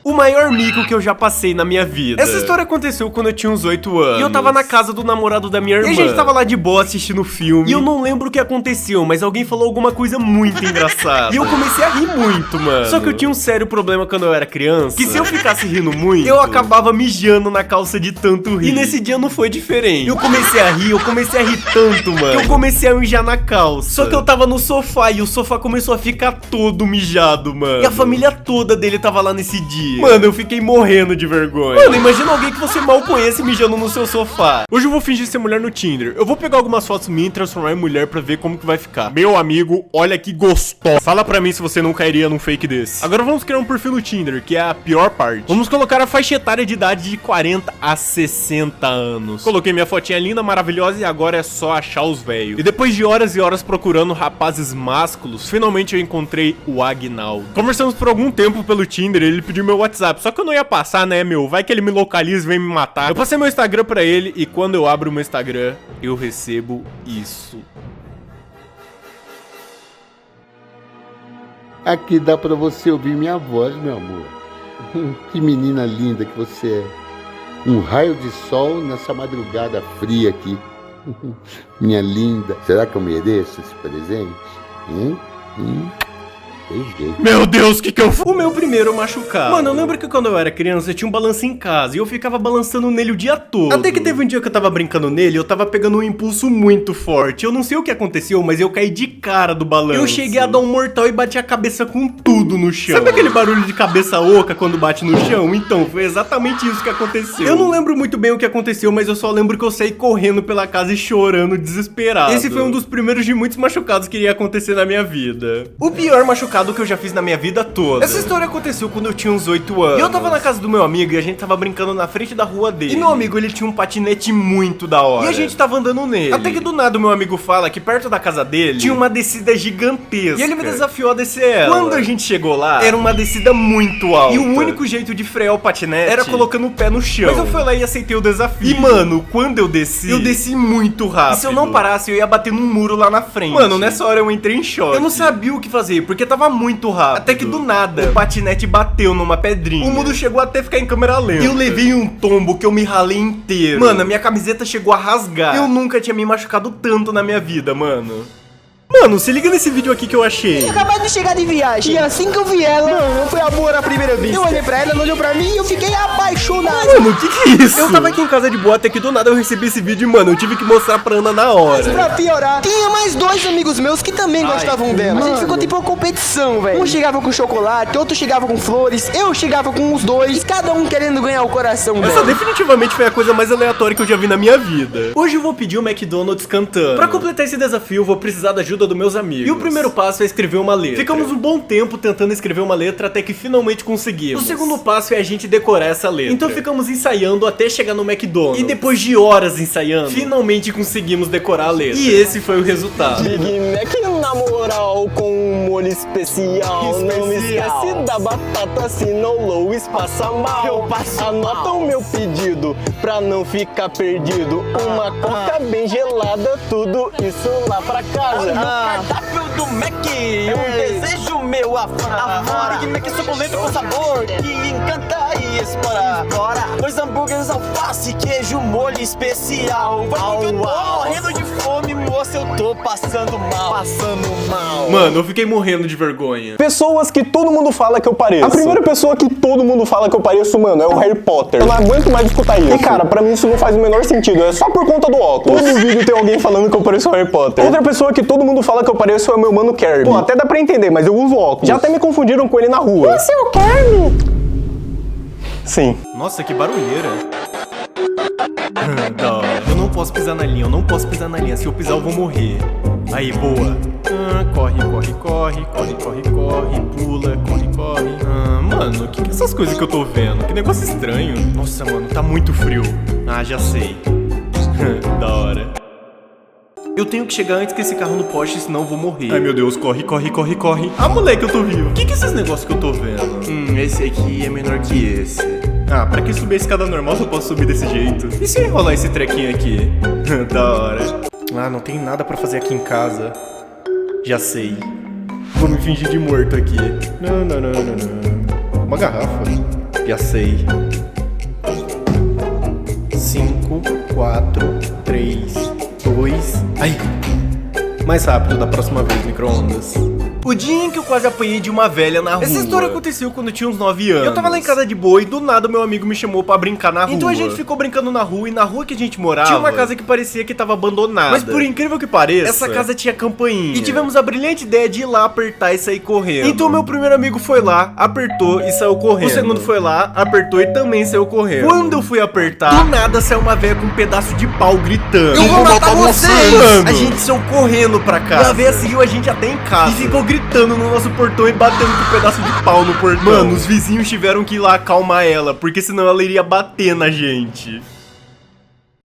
O maior mico que eu já passei na minha vida. Essa história aconteceu quando eu tinha uns 8 anos. E eu tava na casa do namorado da minha irmã. E a gente tava lá de boa assistindo o filme. E eu não lembro o que aconteceu, mas alguém falou alguma coisa muito engraçada. E eu comecei a rir muito, mano. Só que eu tinha um sério problema quando eu era criança, que se eu ficasse rindo muito, eu acabava mijando na calça de tanto rir. E nesse dia não foi diferente. Eu comecei a rir tanto, mano, que eu comecei a mijar na calça. Só que eu tava no sofá e o sofá começou a ficar todo mijado, mano. E a família toda dele tava lá nesse dia. Mano, eu fiquei morrendo de vergonha. Mano, imagina alguém que você mal conhece mijando no seu sofá. Hoje eu vou fingir ser mulher no Tinder. Eu vou pegar algumas fotos minhas e transformar em mulher pra ver como que vai ficar. Meu amigo, olha que gostoso. Fala pra mim se você não cairia num fake desse. Agora vamos criar um perfil no Tinder, que é a pior parte. Vamos colocar a faixa etária de idade de 40 a 60 anos. Coloquei minha fotinha linda, maravilhosa e agora é só achar os velhos. E depois de horas e horas procurando rapazes másculos, finalmente eu encontrei o Agnaldo. Conversamos por algum tempo pelo Tinder, ele pediu meu WhatsApp, só que eu não ia passar, né, meu? Vai que ele me localiza e vem me matar. Eu passei meu Instagram pra ele e quando eu abro o meu Instagram, eu recebo isso. Aqui dá pra você ouvir minha voz, meu amor. Que menina linda que você é. Um raio de sol nessa madrugada fria aqui. Minha linda. Será que eu mereço esse presente? tem jeito. Meu Deus, que eu fui? O meu primeiro machucado. Mano, eu lembro que quando eu era criança, eu tinha um balanço em casa e eu ficava balançando nele o dia todo. Até que teve um dia que eu tava brincando nele, eu tava pegando um impulso muito forte. Eu não sei o que aconteceu, mas eu caí de cara do balanço. Eu cheguei a dar um mortal e bati a cabeça com tudo no chão. Sabe aquele barulho de cabeça oca quando bate no chão? Então, foi exatamente isso que aconteceu. Eu não lembro muito bem o que aconteceu, mas eu só lembro que eu saí correndo pela casa e chorando, desesperado. Esse foi um dos primeiros de muitos machucados que iria acontecer na minha vida. O pior machucado que eu já fiz na minha vida toda. Essa história aconteceu quando eu tinha uns 8 anos. E eu tava na casa do meu amigo e a gente tava brincando na frente da rua dele. E meu amigo, ele tinha um patinete muito da hora. E a gente tava andando nele. Até que do nada o meu amigo fala que perto da casa dele tinha uma descida gigantesca. E ele me desafiou a descer ela. Quando a gente chegou lá, era uma descida muito alta. E o único jeito de frear o patinete era colocando o pé no chão. Mas eu fui lá e aceitei o desafio. E mano, quando eu desci muito rápido. E se eu não parasse, eu ia bater num muro lá na frente. Mano, nessa hora eu entrei em choque. Eu não sabia o que fazer, porque tava muito rápido. Até que do nada, o patinete bateu numa pedrinha. O mundo chegou até ficar em câmera lenta. E eu levei um tombo que eu me ralei inteiro. Mano, a minha camiseta chegou a rasgar. Eu nunca tinha me machucado tanto na minha vida, mano. Mano, se liga nesse vídeo aqui que eu achei. Eu acabei de chegar de viagem e assim que eu vi ela, mano, foi amor à primeira vista. Eu olhei pra ela, ela olhou pra mim e eu fiquei apaixonado. Mano, que é isso? Eu tava aqui em casa de boa até que do nada eu recebi esse vídeo e, mano, eu tive que mostrar pra Ana na hora. Mas pra piorar, tinha mais dois amigos meus que também gostavam dela. A gente ficou tipo uma competição, velho. Um chegava com chocolate, outro chegava com flores, eu chegava com os dois, cada um querendo ganhar o coração dela. Essa definitivamente foi a coisa mais aleatória que eu já vi na minha vida. Hoje eu vou pedir o McDonald's cantando. Pra completar esse desafio, eu vou precisar da ajuda dos meus amigos. E o primeiro passo é escrever uma letra. Ficamos um bom tempo tentando escrever uma letra até que finalmente conseguimos. O segundo passo é a gente decorar essa letra. Então ficamos ensaiando até chegar no McDonald's. E depois de horas ensaiando, finalmente conseguimos decorar a letra. E esse foi o resultado. Big Mac na moral com um molho especial. Não me esquece da batata, senão o Louis passa mal. Eu passo Anota o meu pedido pra não ficar perdido. Uma coca bem gelada, tudo isso lá pra casa. Cardápio do Mac, um desejo meu afora. Big Mac suculento com sabor que encanta e explora. Dois hambúrgueres, alface, queijo, molho especial. Vai que eu tô morrendo de fome, moça, eu tô passando mal. Mano, eu fiquei morrendo de vergonha. Pessoas que todo mundo fala que eu pareço. A primeira pessoa que todo mundo fala que eu pareço, mano, é o Harry Potter. Eu não aguento mais escutar isso. E cara, pra mim isso não faz o menor sentido, é só por conta do óculos. Todo vídeo tem alguém falando que eu pareço o Harry Potter. Outra pessoa que todo mundo fala que eu pareço é o meu mano Kirby. Pô, até dá pra entender, mas eu uso óculos. Já até me confundiram com ele na rua. Esse é o Kirby? Sim. Nossa, que barulheira. Eu não posso pisar na linha, eu não posso pisar na linha. Se eu pisar, eu vou morrer. Aí, boa. Corre, corre, corre, corre, corre, corre, pula, corre, corre. Mano, que é essas coisas que eu tô vendo? Que negócio estranho. Nossa, mano, tá muito frio. Ah, já sei. Da hora. Eu tenho que chegar antes que esse carro no poste, senão eu vou morrer. Ai, meu Deus, corre, corre, corre, corre. Ah, moleque, eu tô vivo. Que é esses negócios que eu tô vendo? Esse aqui é menor que esse. Ah, pra que subir a escada normal se eu posso subir desse jeito? E se eu enrolar esse trequinho aqui? Da hora. Ah, não tem nada pra fazer aqui em casa. Já sei. Vou me fingir de morto aqui. Não. Uma garrafa. Já sei. 5, 4, 3, 2... Ai! Mais rápido da próxima vez, micro-ondas. O dia em que eu quase apanhei de uma velha na rua. Essa história aconteceu quando eu tinha uns 9 anos. Eu tava lá em casa de boa e do nada meu amigo me chamou pra brincar na rua. Então a gente ficou brincando na rua e na rua que a gente morava tinha uma casa que parecia que tava abandonada. Mas por incrível que pareça, essa casa tinha campainha. E tivemos a brilhante ideia de ir lá apertar e sair correndo. Então meu primeiro amigo foi lá, apertou e saiu correndo. O segundo foi lá, apertou e também saiu correndo. Quando eu fui apertar, do nada saiu uma velha com um pedaço de pau gritando: eu vou matar vocês! Mano. A gente saiu correndo pra casa. E a velha seguiu a gente até em casa. E ficou gritando no nosso portão e batendo com um pedaço de pau no portão. Mano, os vizinhos tiveram que ir lá acalmar ela, porque senão ela iria bater na gente.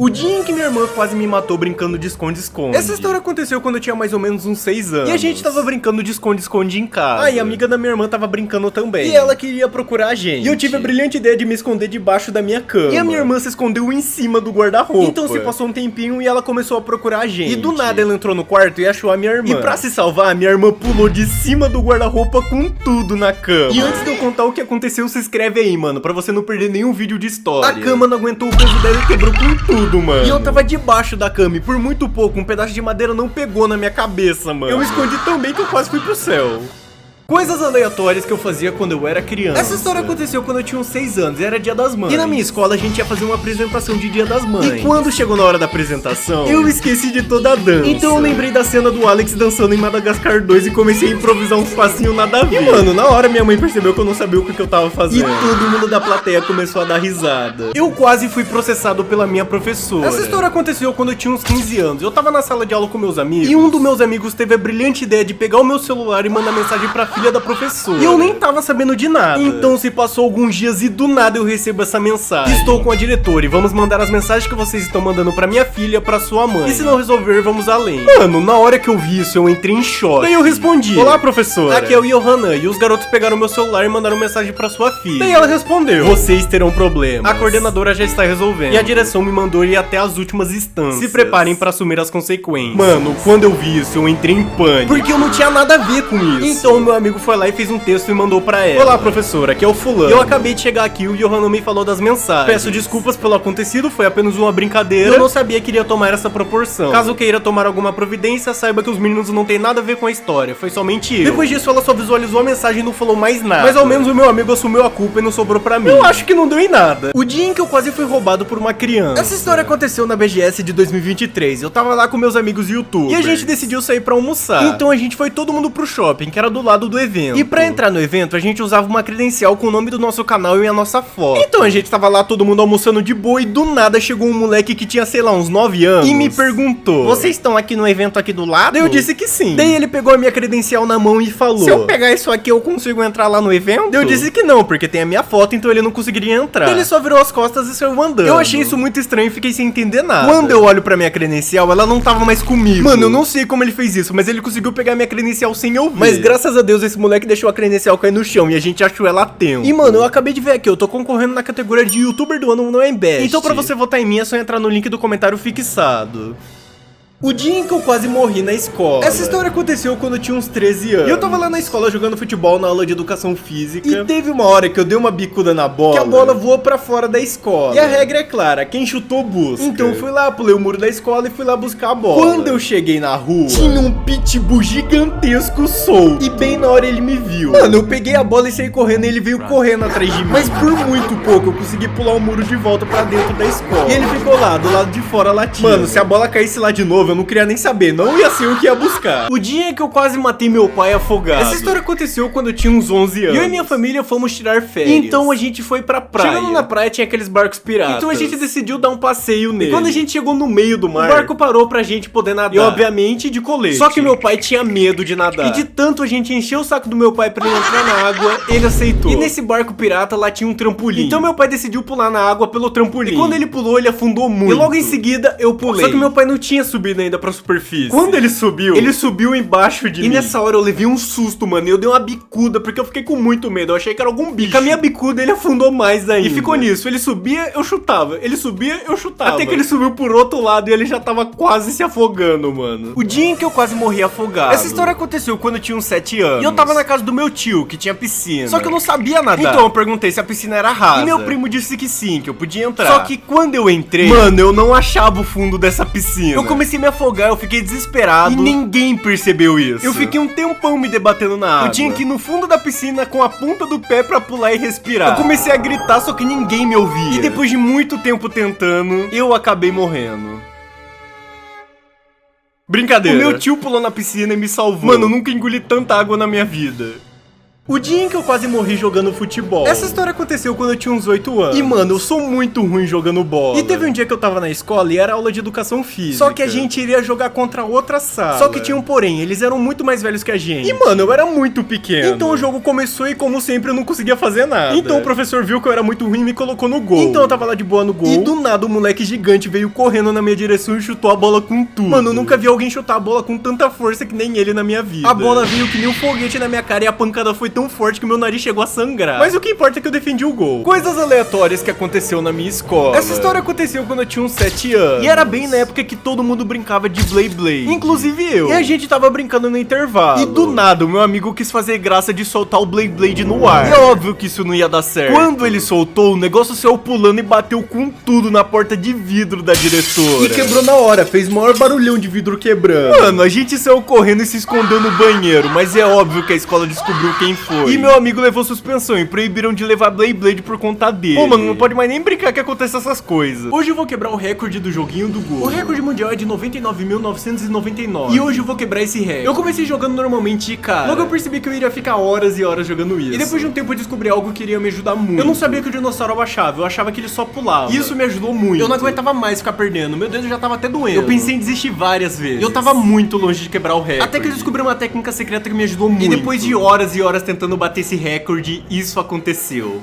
O dia em que minha irmã quase me matou brincando de esconde-esconde. Essa história aconteceu quando eu tinha mais ou menos uns 6 anos. E a gente tava brincando de esconde-esconde em casa. Ah, e a amiga da minha irmã tava brincando também. E ela queria procurar a gente. E eu tive a brilhante ideia de me esconder debaixo da minha cama. E a minha irmã se escondeu em cima do guarda-roupa. Então se passou um tempinho e ela começou a procurar a gente. E do nada ela entrou no quarto e achou a minha irmã. E pra se salvar, a minha irmã pulou de cima do guarda-roupa com tudo na cama. E antes de eu contar o que aconteceu, se inscreve aí, mano, pra você não perder nenhum vídeo de história. A cama não aguentou o peso dela e quebrou com tudo, mano. E eu tava debaixo da cama e por muito pouco um pedaço de madeira não pegou na minha cabeça, mano. Eu me escondi tão bem que eu quase fui pro céu. Coisas aleatórias que eu fazia quando eu era criança. Essa história aconteceu quando eu tinha uns 6 anos e era Dia das Mães. E na minha escola a gente ia fazer uma apresentação de Dia das Mães. E quando chegou na hora da apresentação, eu esqueci de toda a dança. Então eu lembrei da cena do Alex dançando em Madagascar 2 e comecei a improvisar uns passinhos nada a ver. E mano, na hora minha mãe percebeu que eu não sabia o que eu tava fazendo. E todo mundo da plateia começou a dar risada. Eu quase fui processado pela minha professora. Essa história aconteceu quando eu tinha uns 15 anos. Eu tava na sala de aula com meus amigos e um dos meus amigos teve a brilhante ideia de pegar o meu celular e mandar mensagem pra filha da professora. E eu nem tava sabendo de nada. Então se passou alguns dias e do nada eu recebo essa mensagem: estou com a diretora e vamos mandar as mensagens que vocês estão mandando pra minha filha pra sua mãe. E se não resolver, vamos além. Mano, na hora que eu vi isso, eu entrei em choque. Daí eu respondi: olá, professora, aqui é o Johanna. E os garotos pegaram meu celular e mandaram mensagem pra sua filha. Daí ela respondeu: vocês terão problemas. A coordenadora já está resolvendo. E a direção me mandou ir até as últimas instâncias. Se preparem pra assumir as consequências. Mano, quando eu vi isso, eu entrei em pânico. Porque eu não tinha nada a ver com isso. Então o meu amigo foi lá e fez um texto e mandou pra ela: olá, professora, aqui é o fulano. Eu acabei de chegar aqui e o Johanna me falou das mensagens. Peço desculpas pelo acontecido, foi apenas uma brincadeira. Eu não sabia que iria tomar essa proporção. Caso queira tomar alguma providência, saiba que os meninos não tem nada a ver com a história. Foi somente eu. Depois disso, ela só visualizou a mensagem e não falou mais nada. Mas ao menos o meu amigo assumiu a culpa e não sobrou pra mim. Eu acho que não deu em nada. O dia em que eu quase fui roubado por uma criança. Essa história aconteceu na BGS de 2023. Eu tava lá com meus amigos youtubers e a gente decidiu sair pra almoçar. Então a gente foi todo mundo pro shopping, que era do lado do evento. E pra entrar no evento, a gente usava uma credencial com o nome do nosso canal e a nossa foto. Então a gente tava lá todo mundo almoçando de boa e do nada chegou um moleque que tinha, sei lá, uns 9 anos e me perguntou: vocês estão aqui no evento aqui do lado? Daí eu disse que sim. Daí ele pegou a minha credencial na mão e falou: se eu pegar isso aqui, eu consigo entrar lá no evento? Daí eu disse que não, porque tem a minha foto, então ele não conseguiria entrar. Daí ele só virou as costas e saiu andando. Eu achei isso muito estranho e fiquei sem entender nada. Quando eu olho pra minha credencial, ela não tava mais comigo. Mano, eu não sei como ele fez isso, mas ele conseguiu pegar minha credencial sem eu ver. Mas graças a Deus esse moleque deixou a credencial cair no chão e a gente achou ela a tempo. E mano, eu acabei de ver aqui, eu tô concorrendo na categoria de youtuber do ano no Embest. Então pra você votar em mim é só entrar no link do comentário fixado. O dia em que eu quase morri na escola. Essa história aconteceu quando eu tinha uns 13 anos. E eu tava lá na escola jogando futebol na aula de educação física. E teve uma hora que eu dei uma bicuda na bola, que a bola voou pra fora da escola. E a regra é clara, quem chutou busca. Então eu fui lá, pulei o muro da escola e fui lá buscar a bola. Quando eu cheguei na rua, tinha um pitbull gigantesco solto. E bem na hora ele me viu. Mano, eu peguei a bola e saí correndo e ele veio correndo atrás de mim. Mas por muito pouco eu consegui pular o muro de volta pra dentro da escola. E ele ficou lá, do lado de fora latindo. Mano, se a bola caísse lá de novo, eu não queria nem saber, não ia ser o que ia buscar. O dia que eu quase matei meu pai afogado. Essa história aconteceu quando eu tinha uns 11 anos. Eu e minha família fomos tirar férias. Então a gente foi pra praia. Chegando na praia tinha aqueles barcos piratas. Então a gente decidiu dar um passeio nele. E quando a gente chegou no meio do mar, o barco parou pra gente poder nadar. E obviamente de colete. Só que meu pai tinha medo de nadar. E de tanto a gente encheu o saco do meu pai pra ele entrar na água, ele aceitou. E nesse barco pirata lá tinha um trampolim. Então meu pai decidiu pular na água pelo trampolim. E quando ele pulou, ele afundou muito. E logo em seguida eu pulei. Só que meu pai não tinha subido ainda pra superfície. Quando ele subiu embaixo de mim. E nessa hora eu levei um susto, mano. E eu dei uma bicuda, porque eu fiquei com muito medo. Eu achei que era algum bicho. E com a minha bicuda ele afundou mais ainda. E ficou nisso. Ele subia, eu chutava. Ele subia, eu chutava. Até que ele subiu por outro lado e ele já tava quase se afogando, mano. O dia em que eu quase morri afogado. Essa história aconteceu quando eu tinha uns 7 anos. E eu tava na casa do meu tio, que tinha piscina. Só que eu não sabia nadar. Então eu perguntei se a piscina era rasa. E meu primo disse que sim, que eu podia entrar. Só que quando eu entrei, mano, eu não achava o fundo dessa piscina. Eu comecei a me afogar, eu fiquei desesperado. E ninguém percebeu isso. Eu fiquei um tempão me debatendo na água. Eu tinha que ir no fundo da piscina com a ponta do pé pra pular e respirar. Eu comecei a gritar, só que ninguém me ouvia. E depois de muito tempo tentando, eu acabei morrendo. Brincadeira. O meu tio pulou na piscina e me salvou. Mano, eu nunca engoli tanta água na minha vida. O dia em que eu quase morri jogando futebol. Essa história aconteceu quando eu tinha uns 8 anos. E mano, eu sou muito ruim jogando bola. E teve um dia que eu tava na escola e era aula de educação física. Só que a gente iria jogar contra outra sala. Só que tinha um porém, eles eram muito mais velhos que a gente. E mano, eu era muito pequeno. Então o jogo começou e como sempre eu não conseguia fazer nada. Então o professor viu que eu era muito ruim e me colocou no gol. Então eu tava lá de boa no gol. E do nada o moleque gigante veio correndo na minha direção e chutou a bola com tudo. Mano, eu nunca vi alguém chutar a bola com tanta força que nem ele na minha vida. A bola veio que nem um foguete na minha cara e a pancada foi tão tão forte que meu nariz chegou a sangrar. Mas o que importa é que eu defendi o gol. Coisas aleatórias que aconteceu na minha escola. Essa história aconteceu quando eu tinha uns 7 anos. E era bem na época que todo mundo brincava de Blade, inclusive eu. E a gente tava brincando no intervalo. E do nada, o meu amigo quis fazer graça de soltar o Blade no ar. E é óbvio que isso não ia dar certo. Quando ele soltou, o negócio saiu pulando e bateu com tudo na porta de vidro da diretora. E quebrou na hora, fez maior barulhão de vidro quebrando. Mano, a gente saiu correndo e se escondeu no banheiro, mas é óbvio que a escola descobriu quem foi. E meu amigo levou suspensão e proibiram de levar Blade por conta dele. Pô, mano, não pode mais nem brincar que acontece essas coisas. Hoje eu vou quebrar o recorde do joguinho do gol. O recorde mundial é de 99.999. E hoje eu vou quebrar esse recorde. Eu comecei jogando normalmente, cara. Logo eu percebi que eu iria ficar horas e horas jogando isso. E depois de um tempo eu descobri algo que iria me ajudar muito. Eu não sabia que o dinossauro abaixava, eu achava que ele só pulava. E isso me ajudou muito. Eu não aguentava mais ficar perdendo, meu dedo já tava até doendo. Eu pensei em desistir várias vezes. Eu tava muito longe de quebrar o recorde. Até que eu descobri uma técnica secreta que me ajudou muito. E depois de horas e horas tentando bater esse recorde, isso aconteceu.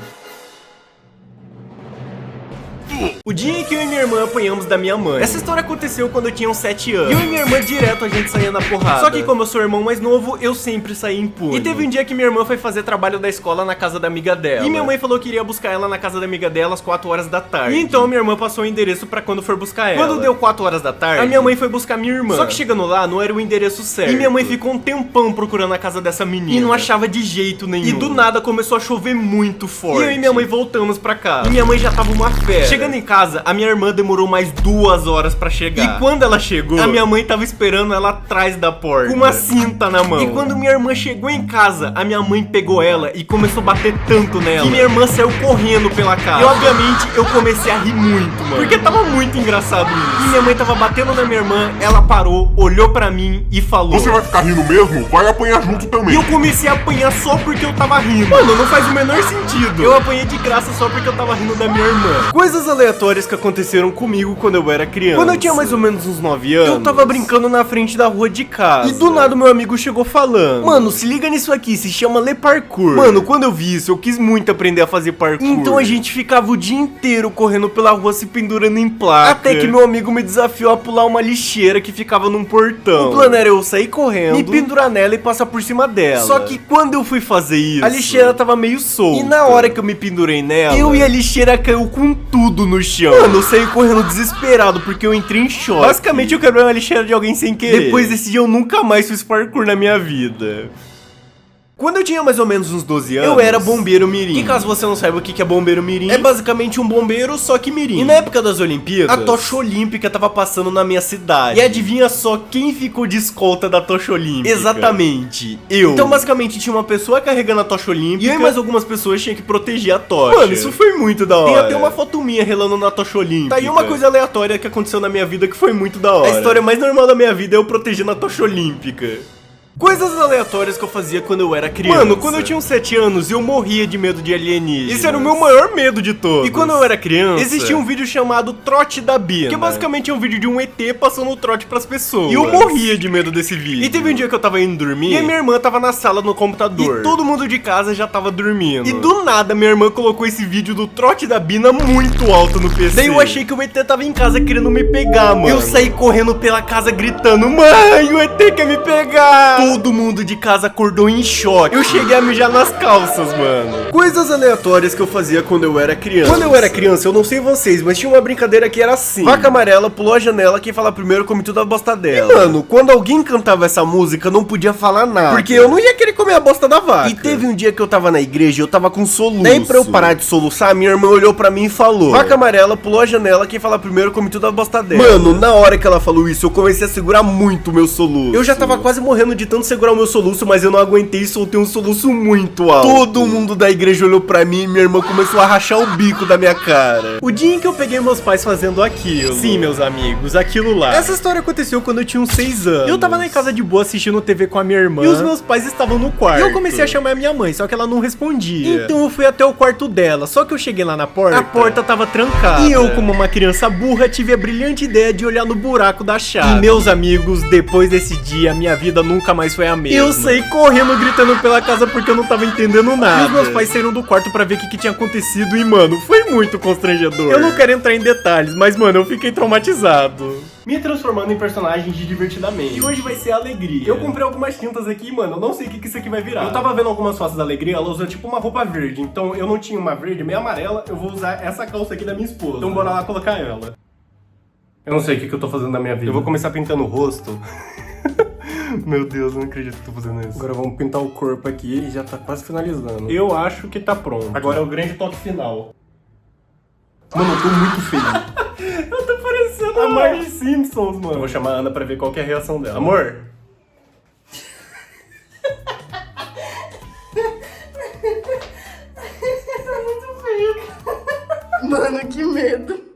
O dia em que eu e minha irmã apanhamos da minha mãe. Essa história aconteceu quando eu tinha uns 7 anos. E eu e minha irmã direto a gente saía na porrada. Só que como eu sou o irmão mais novo, eu sempre saí impune. E teve um dia que minha irmã foi fazer trabalho da escola na casa da amiga dela. E minha mãe falou que iria buscar ela na casa da amiga dela às 4 horas da tarde. E então minha irmã passou o endereço pra quando for buscar ela. Quando deu 4 horas da tarde, a minha mãe foi buscar minha irmã. Só que chegando lá, não era o endereço certo. E minha mãe ficou um tempão procurando a casa dessa menina. E não achava de jeito nenhum. E do nada começou a chover muito forte. E eu e minha mãe voltamos pra casa. E minha mãe já tava uma fera. Chegando em casa, a minha irmã demorou mais 2 horas pra chegar. E quando ela chegou, a minha mãe tava esperando ela atrás da porta, com uma cinta na mão. E quando minha irmã chegou em casa, a minha mãe pegou ela e começou a bater tanto nela que minha irmã saiu correndo pela casa. E obviamente eu comecei a rir muito, mano, porque tava muito engraçado isso. E minha mãe tava batendo na minha irmã, ela parou, olhou pra mim e falou: "Você vai ficar rindo mesmo? Vai apanhar junto também." E eu comecei a apanhar só porque eu tava rindo. Mano, não faz o menor sentido. Eu apanhei de graça só porque eu tava rindo da minha irmã. Coisas aleatórias que aconteceram comigo quando eu era criança. Quando eu tinha mais ou menos uns 9 anos, eu tava brincando na frente da rua de casa. E do nada meu amigo chegou falando: "Mano, se liga nisso aqui, se chama Le Parkour." Mano, quando eu vi isso, eu quis muito aprender a fazer parkour. Então a gente ficava o dia inteiro correndo pela rua se pendurando em placa. Até que meu amigo me desafiou a pular uma lixeira que ficava num portão. O plano era eu sair correndo, me pendurar nela e passar por cima dela. Só que quando eu fui fazer isso, a lixeira tava meio solta. E na hora que eu me pendurei nela, eu e a lixeira caiu com tudo no chão. Mano, eu saí correndo desesperado porque eu entrei em choque. Basicamente eu quebrei uma lixeira de alguém sem querer. Depois desse dia eu nunca mais fiz parkour na minha vida. Quando eu tinha mais ou menos uns 12 anos, eu era bombeiro mirim. E caso você não saiba o que é bombeiro mirim, é basicamente um bombeiro, só que mirim. E na época das Olimpíadas, a tocha olímpica tava passando na minha cidade. E adivinha só quem ficou de escolta da tocha olímpica? Exatamente, eu. Então basicamente tinha uma pessoa carregando a tocha olímpica e eu e mais algumas pessoas tinham que proteger a tocha. Mano, isso foi muito da hora. Tem até uma foto minha relando na tocha olímpica. Tá aí uma coisa aleatória que aconteceu na minha vida que foi muito da hora. A história mais normal da minha vida é eu protegendo a tocha olímpica. Coisas aleatórias que eu fazia quando eu era criança. Mano, quando eu tinha uns 7 anos, eu morria de medo de alienígenas. Esse era o meu maior medo de todos. E quando eu era criança, existia um vídeo chamado Trote da Bina, que basicamente é um vídeo de um ET passando o trote pras pessoas. E eu morria de medo desse vídeo. E teve um dia que eu tava indo dormir e a minha irmã tava na sala no computador. E todo mundo de casa já tava dormindo. E do nada, minha irmã colocou esse vídeo do Trote da Bina muito alto no PC. Daí eu achei que o ET tava em casa querendo me pegar, mano. Eu saí correndo pela casa gritando: "Mãe, o ET quer me pegar!" Todo mundo de casa acordou em choque. Eu cheguei a mijar nas calças, mano. Coisas aleatórias que eu fazia quando eu era criança. Quando eu era criança, eu não sei vocês, mas tinha uma brincadeira que era assim: vaca amarela pulou a janela, quem falar primeiro come tudo a bosta dela. E mano, quando alguém cantava essa música, não podia falar nada, porque eu não ia querer comer a bosta da vaca. E teve um dia que eu tava na igreja e eu tava com soluço. Daí pra eu parar de soluçar, minha irmã olhou pra mim e falou: "Vaca amarela pulou a janela, quem falar primeiro come tudo a bosta dela." Mano, na hora que ela falou isso, eu comecei a segurar muito o meu soluço. Eu já tava quase morrendo de tanto segurar o meu soluço, mas eu não aguentei e soltei um soluço muito alto. Todo mundo da igreja olhou pra mim e minha irmã começou a rachar o bico da minha cara. O dia em que eu peguei meus pais fazendo aquilo. Sim, meus amigos, aquilo lá. Essa história aconteceu quando eu tinha uns 6 anos. Eu tava na casa de boa assistindo TV com a minha irmã e os meus pais estavam no quarto. E eu comecei a chamar a minha mãe, só que ela não respondia. Então eu fui até o quarto dela, só que eu cheguei lá na porta, a porta tava trancada. E eu, como uma criança burra, tive a brilhante ideia de olhar no buraco da chave. E meus amigos, depois desse dia, minha vida nunca mais foi a mesma. Eu saí correndo, gritando pela casa porque eu não tava entendendo nada. E os meus pais saíram do quarto pra ver o que tinha acontecido e, mano, foi muito constrangedor. Eu não quero entrar em detalhes, mas, mano, eu fiquei traumatizado. me transformando em personagens de Divertidamente. E hoje vai ser alegria. Eu comprei algumas tintas aqui, mano, eu não sei o que isso aqui vai virar. Eu tava vendo algumas fotos da alegria, ela usa tipo uma roupa verde. Então eu não tinha uma verde, meio amarela, eu vou usar essa calça aqui da minha esposa. Então bora lá colocar ela. Eu não sei o que eu tô fazendo na minha vida. Eu vou começar pintando o rosto. Meu Deus, eu não acredito que eu tô fazendo isso. Agora vamos pintar o corpo aqui e já tá quase finalizando. Eu acho que tá pronto. Agora é o grande toque final. Mano, eu tô muito feio. Eu tô parecendo a Marge Simpsons, mano. Eu vou chamar a Ana pra ver qual que é a reação dela. Amor? Tá muito feio. Mano, que medo.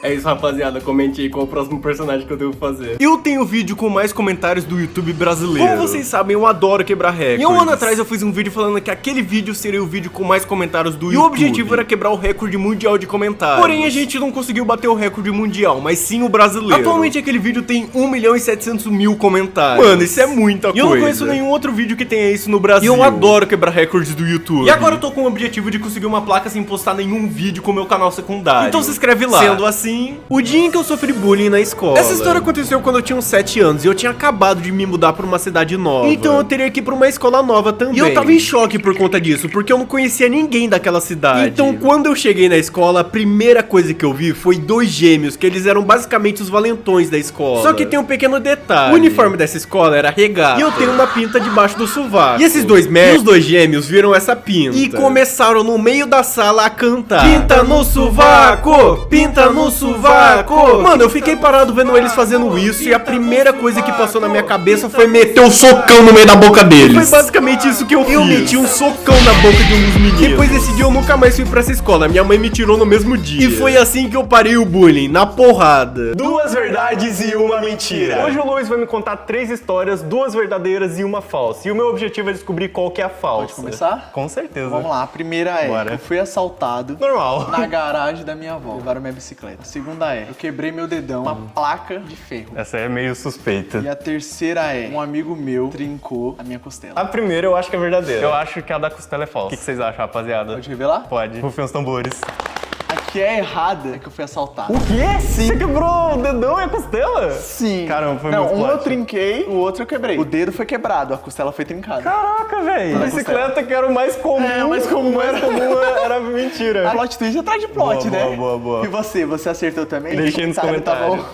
É isso, rapaziada. Comente aí qual o próximo personagem que eu devo fazer. Eu tenho vídeo com mais comentários do YouTube brasileiro. Como vocês sabem, eu adoro quebrar recordes. E um ano atrás eu fiz um vídeo falando que aquele vídeo seria o vídeo com mais comentários do YouTube. E o objetivo era quebrar o recorde mundial de comentários. Porém, a gente não conseguiu bater o recorde mundial, mas sim o brasileiro. Atualmente aquele vídeo tem 1.700.000 comentários. Mano, isso é muita coisa. E eu não conheço nenhum outro vídeo que tenha isso no Brasil. E eu adoro quebrar recordes do YouTube. E agora eu tô com o objetivo de conseguir uma placa sem postar nenhum vídeo com o meu canal secundário. Então se inscreve lá. Sendo assim, o dia em que eu sofri bullying na escola. Essa história aconteceu quando eu tinha uns 7 anos e eu tinha acabado de me mudar pra uma cidade nova. Então eu teria que ir pra uma escola nova também. E eu tava em choque por conta disso, porque eu não conhecia ninguém daquela cidade. Então quando eu cheguei na escola, a primeira coisa que eu vi foi 2 gêmeos, que eles eram basicamente os valentões da escola. Só que tem um pequeno detalhe. O uniforme dessa escola era regata. E eu tenho uma pinta debaixo do sovaco. E esses 2 os 2 gêmeos viram essa pinta e começaram no meio da sala a cantar: pinta no sovaco, pinta no sovaco. Mano, eu fiquei parado vendo eles fazendo isso e a primeira coisa que passou na minha cabeça foi meter um socão no meio da boca deles. E foi basicamente isso que eu fiz. Eu meti um socão na boca de um dos meninos. Depois desse dia eu nunca mais fui pra essa escola. Minha mãe me tirou no mesmo dia. E foi assim que eu parei o bullying, na porrada. 2 verdades e uma mentira. Hoje o Luiz vai me contar 3 histórias, 2 verdadeiras e uma falsa. E o meu objetivo é descobrir qual que é a falsa. Pode começar? Com certeza. Vamos lá, a primeira é: eu fui assaltado normal na garagem da minha avó. Levaram minha bicicleta. A segunda é: eu quebrei meu dedão, uma placa de ferro. Essa é meio suspeita. E a terceira é: um amigo meu trincou a minha costela. A primeira eu acho que é verdadeira. Eu acho que a da costela é falsa. O que vocês acham, rapaziada? Pode revelar? Pode. Rufem os tambores. A que é errada é que eu fui assaltado. O quê? Sim. Você quebrou o dedão e a costela? Sim. Caramba, foi não, muito um plot. eu trinquei, o outro eu quebrei. O dedo foi quebrado, a costela foi trincada. Caraca, velho. Bicicleta que era o mais comum. É, o mais comum era mentira. A plot twist atrás de plot, boa, né? Boa. E você acertou também? Deixei nos comentários.